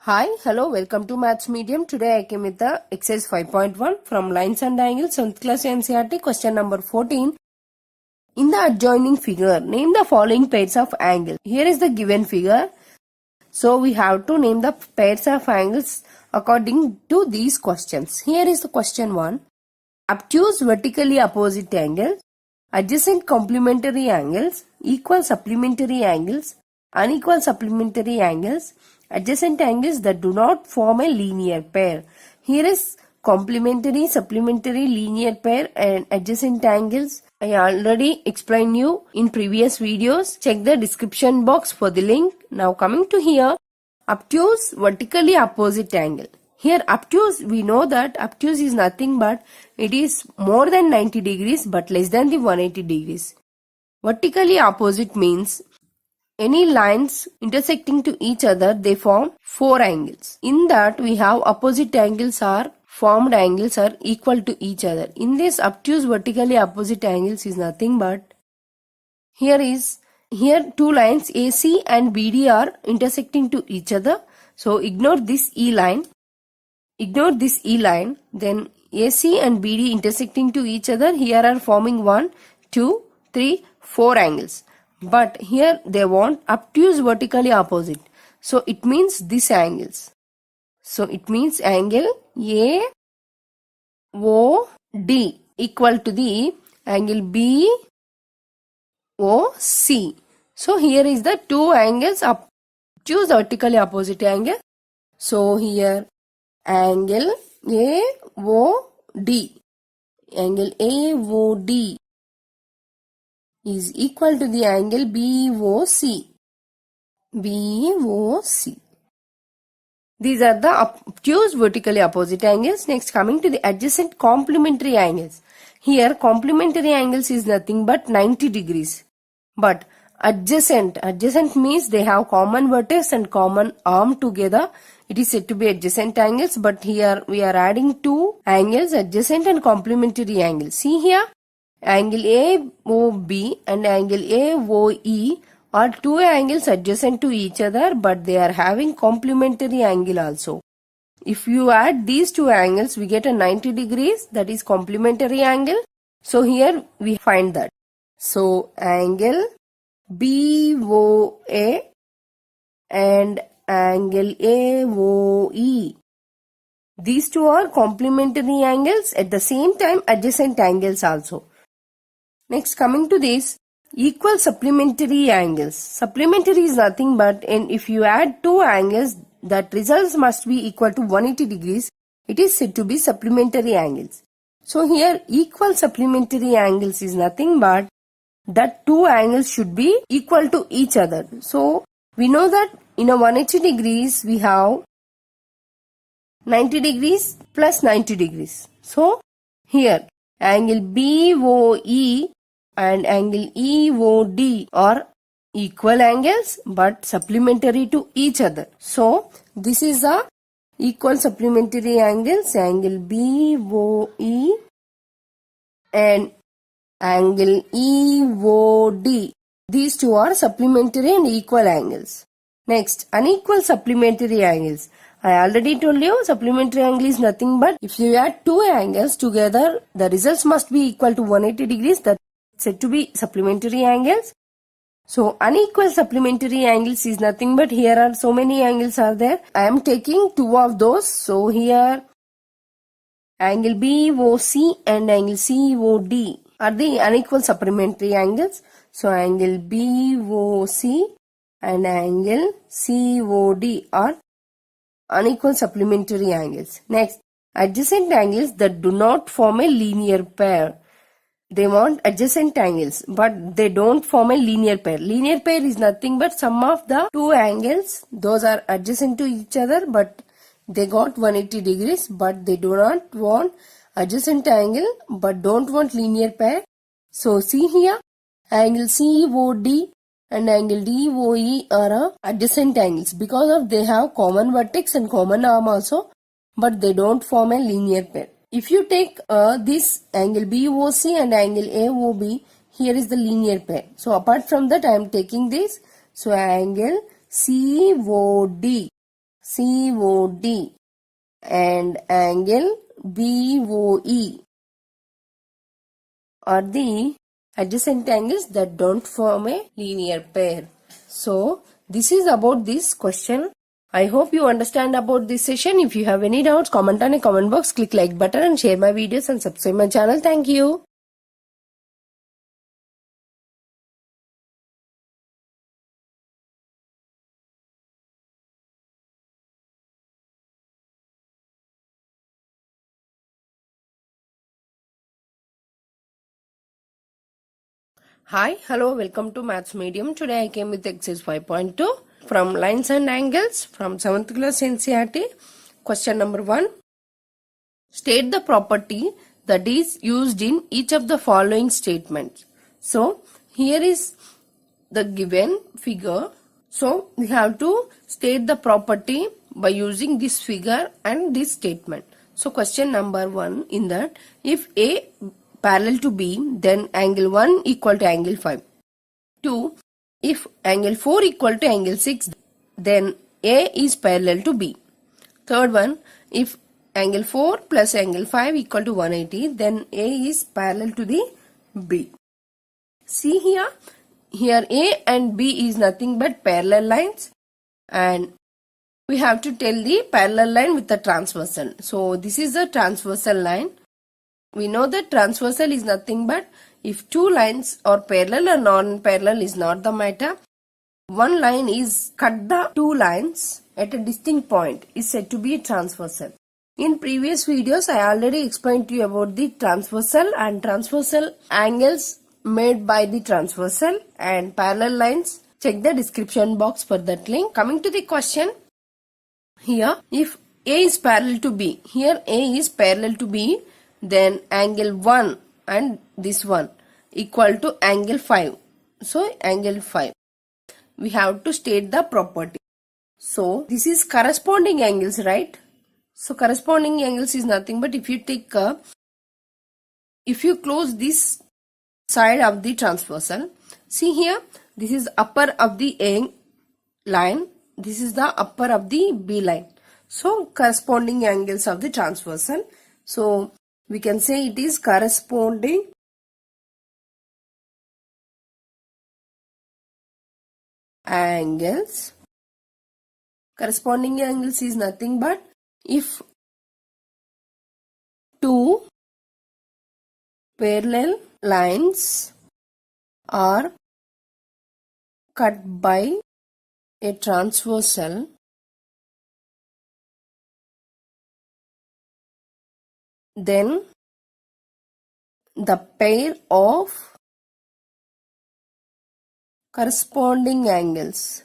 Hi, hello, welcome to Maths Medium. Today I came with the exercise 5.1 from Lines and Angles, 7th class ncert, question number 14. In the adjoining figure, name the following pairs of angles. Here is the given figure. So we have to name the pairs of angles according to these questions. Here is the question 1. Obtuse vertically opposite angles, adjacent complementary angles, equal supplementary angles, unequal supplementary angles, adjacent angles that do not form a linear pair. Here is complementary, supplementary, linear pair and adjacent angles. I already explained you in previous videos. Check the description box for the link. Now coming to here, obtuse vertically opposite angle. Here obtuse, we know that obtuse is nothing but it is more than 90 degrees but less than the 180 degrees. Vertically opposite means any lines intersecting to each other, they form 4 angles. In that we have opposite angles are formed angles are equal to each other. In this obtuse vertically opposite angles is nothing but here two lines AC and BD are intersecting to each other. So ignore this E line. Ignore this E line. Then AC and BD intersecting to each other. Here are forming 1, 2, 3, 4 angles. But here they want obtuse vertically opposite. So it means these angles. So it means angle AOD equal to the angle BOC. So here is the two angles obtuse vertically opposite angle. So here angle AOD. Angle AOD is equal to the angle BOC. BOC. These are the obtuse vertically opposite angles. Next, coming to the adjacent complementary angles. Here complementary angles is nothing but 90 degrees. But adjacent means they have common vertex and common arm together. It is said to be adjacent angles, but here we are adding two angles, adjacent and complementary angles. See here, angle AOB and angle AOE are two angles adjacent to each other, but they are having complementary angle also. If you add these two angles, we get a 90 degrees, that is complementary angle. So here we find that. So angle BOA and angle AOE. These two are complementary angles, at the same time adjacent angles also. Next, coming to this, equal supplementary angles. Supplementary is nothing but, and if you add two angles, that results must be equal to 180 degrees. It is said to be supplementary angles. So here equal supplementary angles is nothing but that two angles should be equal to each other. So we know that in a 180 degrees we have 90 degrees plus 90 degrees. So here angle BOE and angle EOD are equal angles but supplementary to each other. So this is the equal supplementary angles, angle BOE and angle EOD. These two are supplementary and equal angles. Next, unequal supplementary angles. I already told you supplementary angle is nothing but if you add two angles together, the results must be equal to 180 degrees. That is said to be supplementary angles. So unequal supplementary angles is nothing but here are so many angles are there. I am taking two of those. So here angle BOC and angle COD are the unequal supplementary angles. So angle BOC and angle COD are unequal supplementary angles. Next, adjacent angles that do not form a linear pair. They want adjacent angles, but they don't form a linear pair. Linear pair is nothing but sum of the two angles. Those are adjacent to each other, but they got 180 degrees, but they do not want adjacent angle, but don't want linear pair. So see here, angle COD and angle DOE are adjacent angles because of they have common vertex and common arm also, but they don't form a linear pair. If you take this angle BOC and angle AOB, here is the linear pair. So apart from that, I am taking this. So angle COD and angle BOE are the adjacent angles that don't form a linear pair. So this is about this question. I hope you understand about this session. If you have any doubts, comment on a comment box, click like button and share my videos and subscribe my channel. Thank you. Hi, hello, welcome to Maths Medium. Today I came with exercise 5.2 from Lines and Angles from 7th class NCERT. Question number 1. State the property that is used in each of the following statements. So here is the given figure. So we have to state the property by using this figure and this statement. So question number 1 in that, if A parallel to B, then angle 1 equal to angle 5. 2. If angle 4 equal to angle 6, then A is parallel to B. Third one, if angle 4 plus angle 5 equal to 180, then A is parallel to the B. See here A and B is nothing but parallel lines, and we have to tell the parallel line with the transversal. So this is the transversal line. We know that transversal is nothing but if two lines are parallel or non-parallel is not the matter. One line is cut the two lines at a distinct point is said to be transversal. In previous videos, I already explained to you about the transversal and transversal angles made by the transversal and parallel lines. Check the description box for that link. Coming to the question, here if A is parallel to B, here A is parallel to B, then angle 1 and this one equal to angle 5. So angle 5. We have to state the property. So this is corresponding angles, right? So corresponding angles is nothing but if you take if you close this side of the transversal, see here, this is upper of the A line, this is the upper of the B line. So corresponding angles of the transversal. So we can say it is corresponding angles. Corresponding angles is nothing but if two parallel lines are cut by a transversal, then the pair of corresponding angles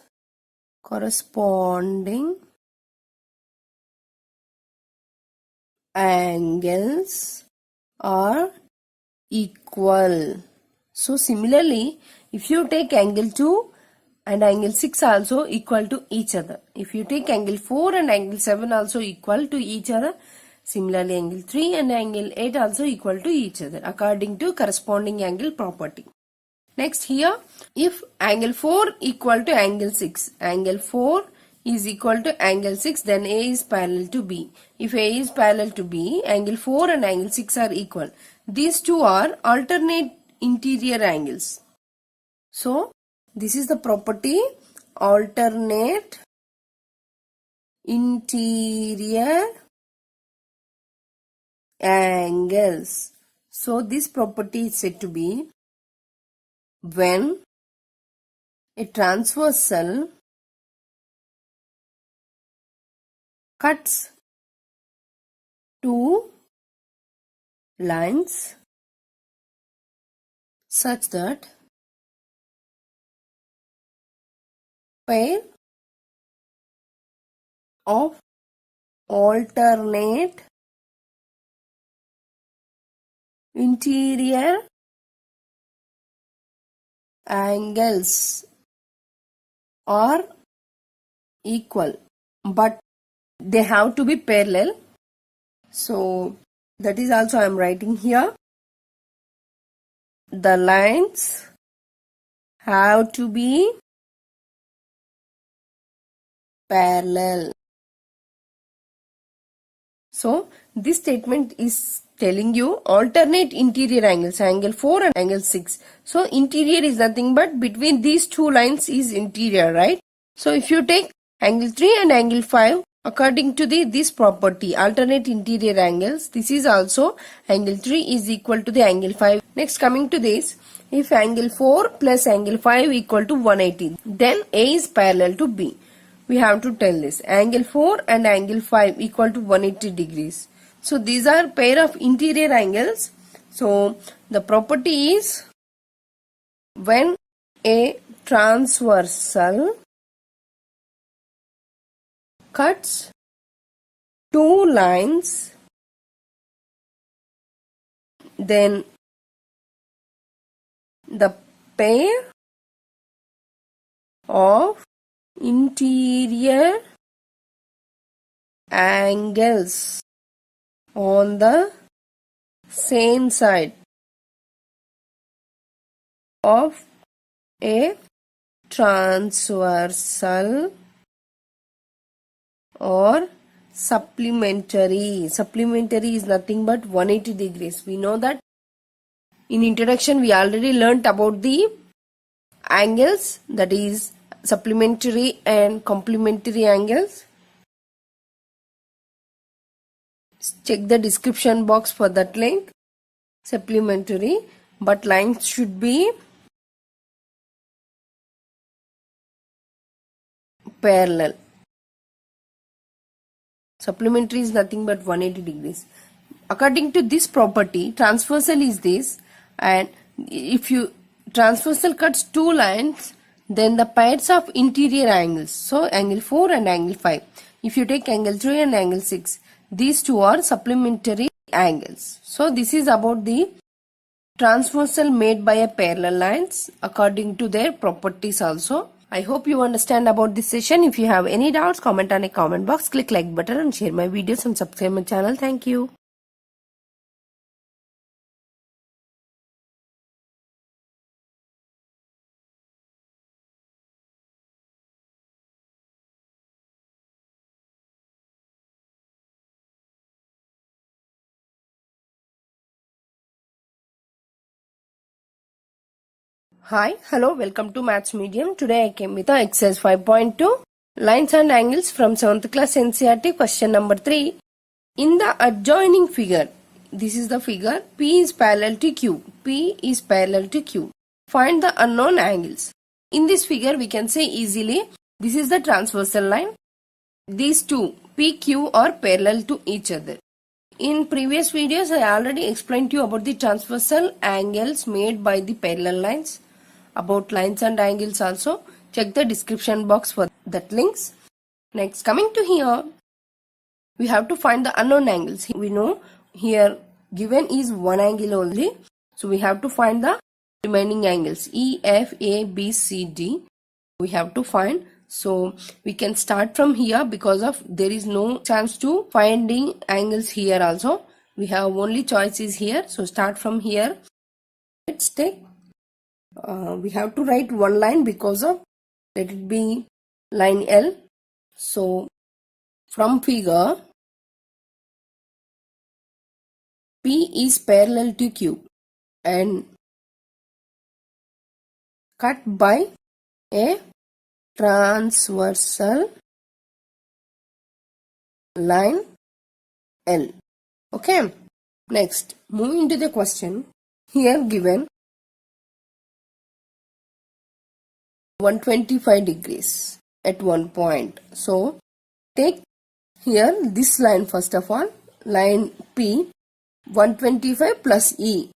are equal. So similarly, if you take angle 2 and angle 6 also equal to each other. If you take angle 4 and angle 7 also equal to each other. Similarly, angle 3 and angle 8 also equal to each other according to corresponding angle property. Next here, if angle 4 equal to angle 6, angle 4 is equal to angle 6, then A is parallel to B. If A is parallel to B, angle 4 and angle 6 are equal. These two are alternate interior angles. So, this is the property alternate interior angles. So, this property is said to be when a transversal cuts two lines such that pair of alternate interior angles are equal, but they have to be parallel. So that is also I am writing here. The lines have to be parallel. So this statement is telling you alternate interior angles, angle 4 and angle 6. So interior is nothing but between these two lines is interior, right? So if you take angle 3 and angle 5, according to this property, alternate interior angles, this is also angle 3 is equal to the angle 5. Next, coming to this, if angle 4 plus angle 5 equal to 180, then A is parallel to B. We have to tell this. Angle 4 and angle 5 equal to 180 degrees. So these are pair of interior angles. So the property is when a transversal cuts two lines, then the pair of interior angles on the same side of a transversal or supplementary. Supplementary is nothing but 180 degrees. We know that in introduction we already learnt about the angles, that is supplementary and complementary angles. Check the description box for that link. Supplementary, but lines should be parallel. Supplementary is nothing but 180 degrees. According to this property, transversal is this, and if you transversal cuts two lines, then the pairs of interior angles, so angle 4 and angle 5. If you take angle 3 and angle 6, these two are supplementary angles. So this is about the transversal made by a parallel lines according to their properties also. I hope you understand about this session. If you have any doubts, comment on a comment box, click like button and share my videos and subscribe my channel. Thank you. Hi, hello, welcome to Maths Medium. Today I came with the exercise 5.2 Lines and Angles from 7th class NCERT question number 3. In the adjoining figure, this is the figure, P is parallel to Q. P is parallel to Q. Find the unknown angles. In this figure, we can say easily, this is the transversal line. These two, PQ, are parallel to each other. In previous videos, I already explained to you about the transversal angles made by the parallel lines. About lines and angles also. Check the description box for that links. Next, coming to here, we have to find the unknown angles. We know here given is one angle only. So we have to find the remaining angles. E, F, A, B, C, D. We have to find. So we can start from here because of there is no chance to finding angles here also. We have only choices here. So start from here. Let's take. We have to write one line because of let it be line L. So from figure, P is parallel to Q and cut by a transversal line L. Okay. Next, moving to the question. Here given 125 degrees at one point. So take here this line first of all, line P, 125 plus E,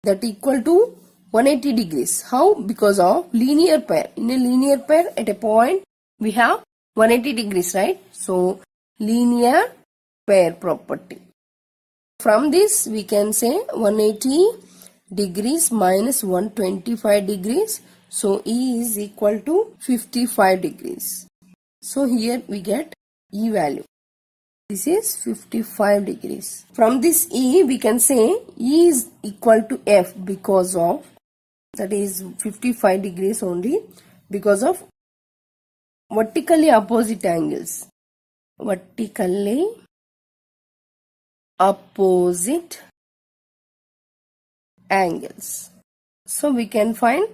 that equal to 180 degrees. How? Because of linear pair. In a linear pair at a point we have 180 degrees, right? So linear pair property. From this we can say 180 degrees minus 125 degrees. So E is equal to 55 degrees. So here we get E value. This is 55 degrees. From this E we can say E is equal to F because of that is 55 degrees only because of vertically opposite angles. Vertically opposite angles. So we can find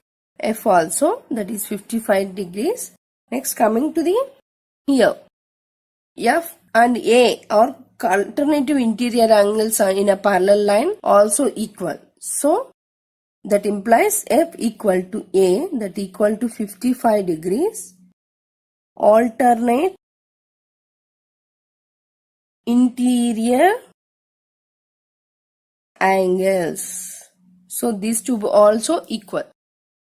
F also, that is 55 degrees. Next, coming to the here, F and A are alternative interior angles in a parallel line also equal. So that implies F equal to A, that equal to 55 degrees. Alternate interior angles. So these two also equal.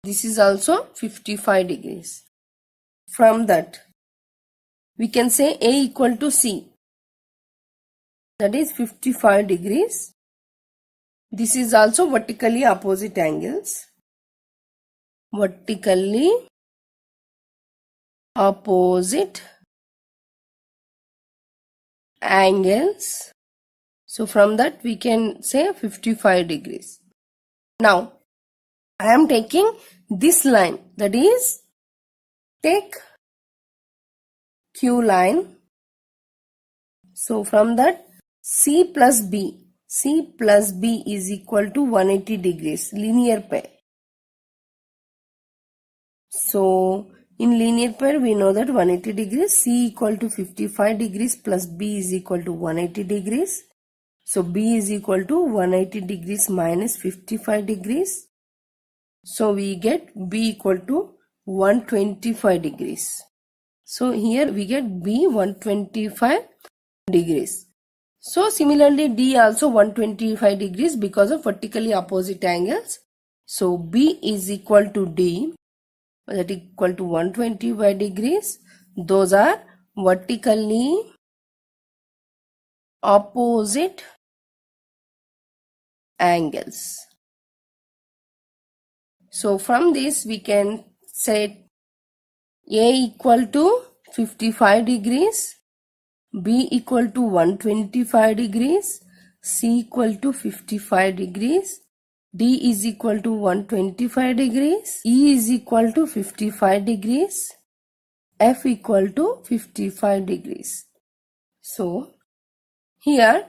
This is also 55 degrees. From that, we can say A equal to C. That is 55 degrees. This is also vertically opposite angles. Vertically opposite angles. So from that we can say 55 degrees. Now, I am taking this line, that is take Q line. So from that C plus B is equal to 180 degrees, linear pair. So in linear pair we know that 180 degrees, C equal to 55 degrees plus B is equal to 180 degrees. So B is equal to 180 degrees minus 55 degrees. So we get B equal to 125 degrees. So here we get B 125 degrees. So similarly D also 125 degrees because of vertically opposite angles. So B is equal to D, that equal to 125 degrees. Those are vertically opposite angles. So from this we can set A equal to 55 degrees, B equal to 125 degrees, C equal to 55 degrees, D is equal to 125 degrees, E is equal to 55 degrees, F equal to 55 degrees. So here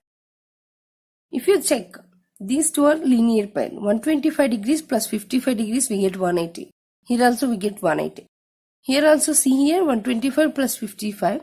if you check, these two are linear pair. 125 degrees plus 55 degrees we get 180. Here also we get 180. Here also see here 125 plus 55.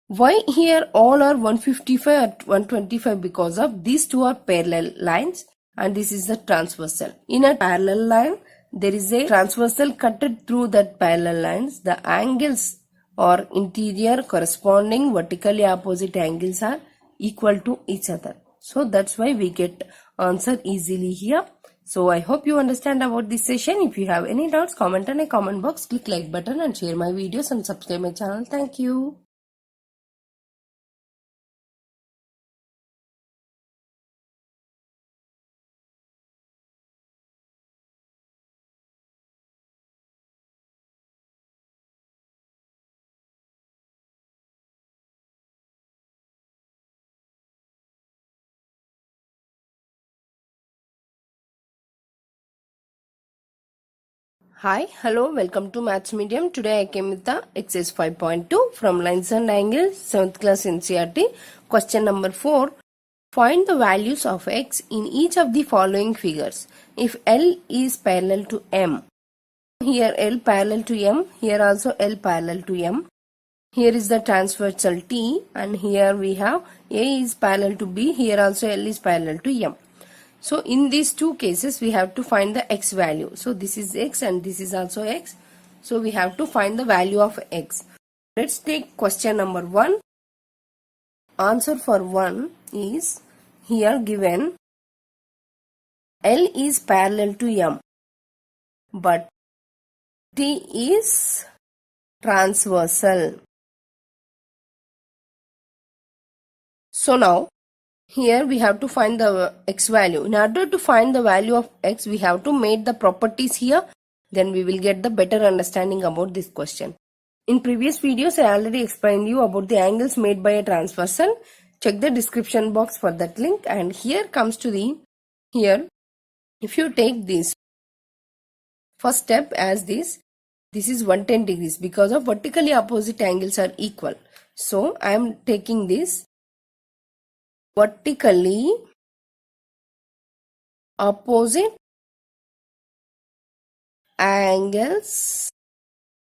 Why here all are 155 or 125? Because of these two are parallel lines and this is the transversal. In a parallel line, there is a transversal cut through that parallel lines. The angles or interior corresponding vertically opposite angles are equal to each other. So that's why we get answer easily here. So I hope you understand about this session. If you have any doubts, comment in a comment box, click like button and share my videos and subscribe my channel. Thank you. Hi, hello, welcome to Maths Medium. Today I came with the exercise 5.2 from Lines and Angles, 7th class ncert. Question number 4. Find the values of x in each of the following figures. If L is parallel to M, here L parallel to M, here also L parallel to M. Here is the transversal T and here we have A is parallel to B, here also L is parallel to M. So in these two cases we have to find the x value. So this is x and this is also x. So we have to find the value of x. Let's take question number 1. Answer for 1 is here given L is parallel to M but T is transversal. So now here we have to find the x value. In order to find the value of x, we have to make the properties here. Then we will get the better understanding about this question. In previous videos, I already explained you about the angles made by a transversal. Check the description box for that link. And here comes to the, here, if you take this first step as this is 110 degrees because of vertically opposite angles are equal. So I am taking this vertically opposite angles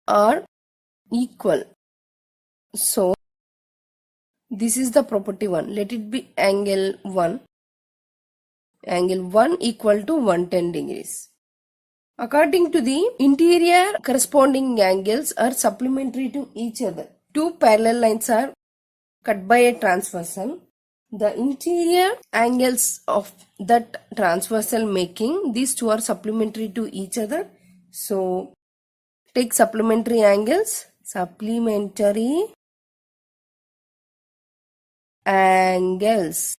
are equal. So this is the property 1. Let it be angle 1. Angle 1 equal to 110 degrees. According to the interior, corresponding angles are supplementary to each other. Two parallel lines are cut by a transversal. The interior angles of that transversal making, these two are supplementary to each other. So take supplementary angles. Supplementary angles.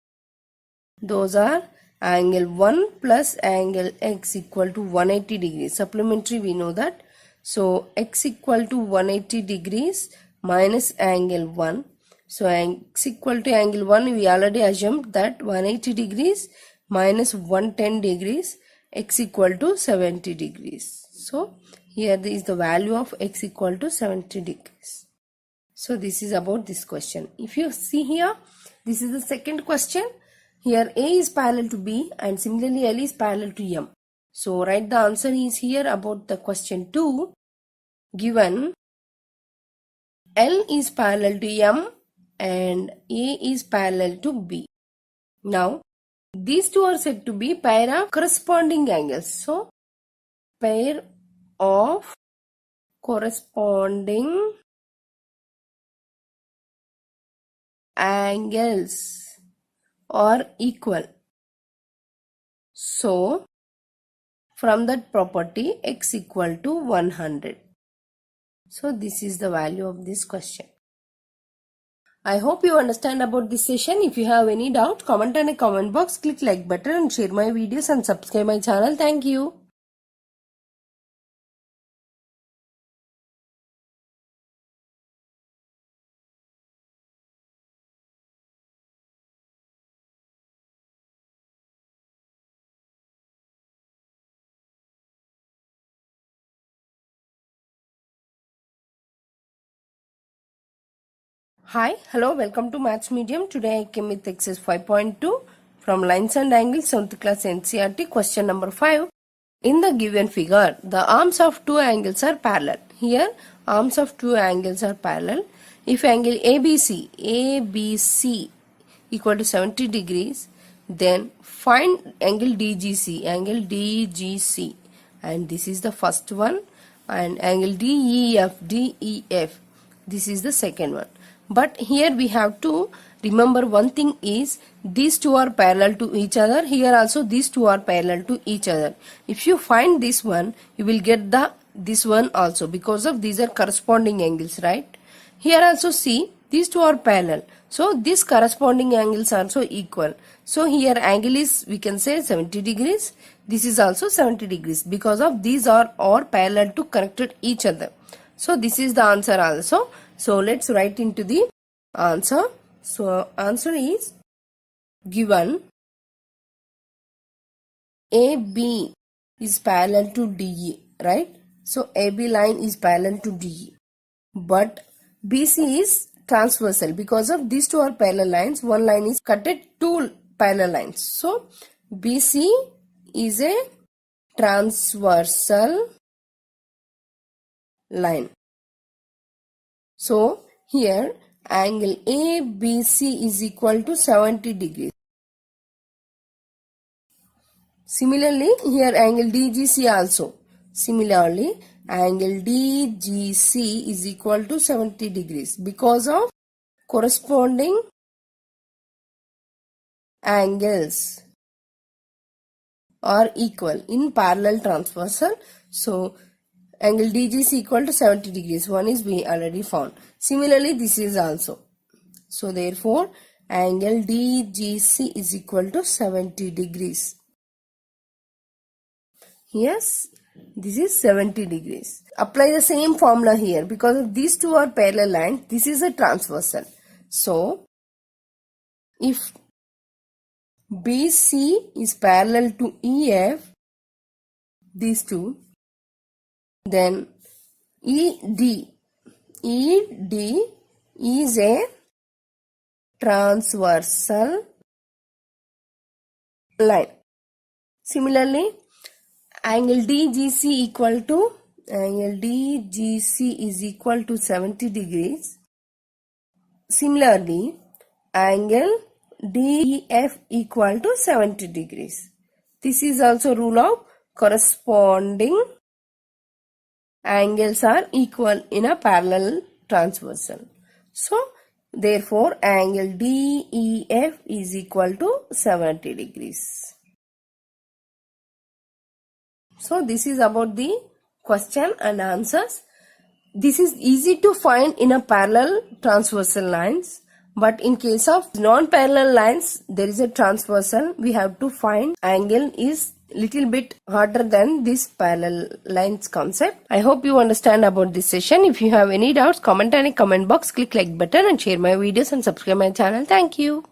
Those are angle 1 plus angle x equal to 180 degrees. Supplementary we know that. So x equal to 180 degrees minus angle 1. So x equal to angle 1 we already assumed that 180 degrees minus 110 degrees, x equal to 70 degrees. So here is the value of x equal to 70 degrees. So this is about this question. If you see here, this is the second question. Here A is parallel to B and similarly L is parallel to M. So write the answer is here about the question 2. Given L is parallel to M and A is parallel to B. Now these two are said to be pair of corresponding angles. So pair of corresponding angles are equal. So from that property x equal to 100. So this is the value of this question. I hope you understand about this session. If you have any doubt, comment in a comment box, click like button and share my videos and subscribe my channel. Thank you. Hi, hello, welcome to Maths Medium. Today I came with exercise 5.2 from Lines and Angles 7th class NCERT, question number 5. In the given figure, the arms of two angles are parallel. Here, arms of two angles are parallel. If angle ABC equal to 70 degrees, then find angle DGC, and this is the first one, and angle DEF, this is the second one. But here we have to remember one thing is these two are parallel to each other. Here also these two are parallel to each other. If you find this one, you will get this one also, because of these are corresponding angles, right? Here also see these two are parallel. So these corresponding angles are also equal. So here angle is, we can say, 70 degrees. This is also 70 degrees because of these are all parallel to connected each other. So this is the answer also. So let's write into the answer. So answer is given AB is parallel to DE, right? So AB line is parallel to DE. But BC is transversal. Because of these two are parallel lines, one line is cut at two parallel lines. So BC is a transversal line. So here angle ABC is equal to 70 degrees. Similarly, here angle DGC also. Similarly, angle DGC is equal to 70 degrees because of corresponding angles are equal in parallel transversal. So angle DGC equal to 70 degrees. One is we already found. Similarly, this is also. So therefore, angle DGC is equal to 70 degrees. Yes, this is 70 degrees. Apply the same formula here. Because these two are parallel lines, this is a transversal. So, if BC is parallel to EF, these two, then ED is a transversal line. Similarly, angle DGC is equal to 70 degrees. Similarly, angle DEF equal to 70 degrees. This is also rule of corresponding angles are equal in a parallel transversal. So therefore angle DEF is equal to 70 degrees. So this is about the question and answers. This is easy to find in a parallel transversal lines, but in case of non-parallel lines, there is a transversal. We have to find angle is little bit harder than this parallel lines concept. I hope you understand about this session. If you have any doubts, comment in the comment box, click like button and share my videos and subscribe my channel. Thank you.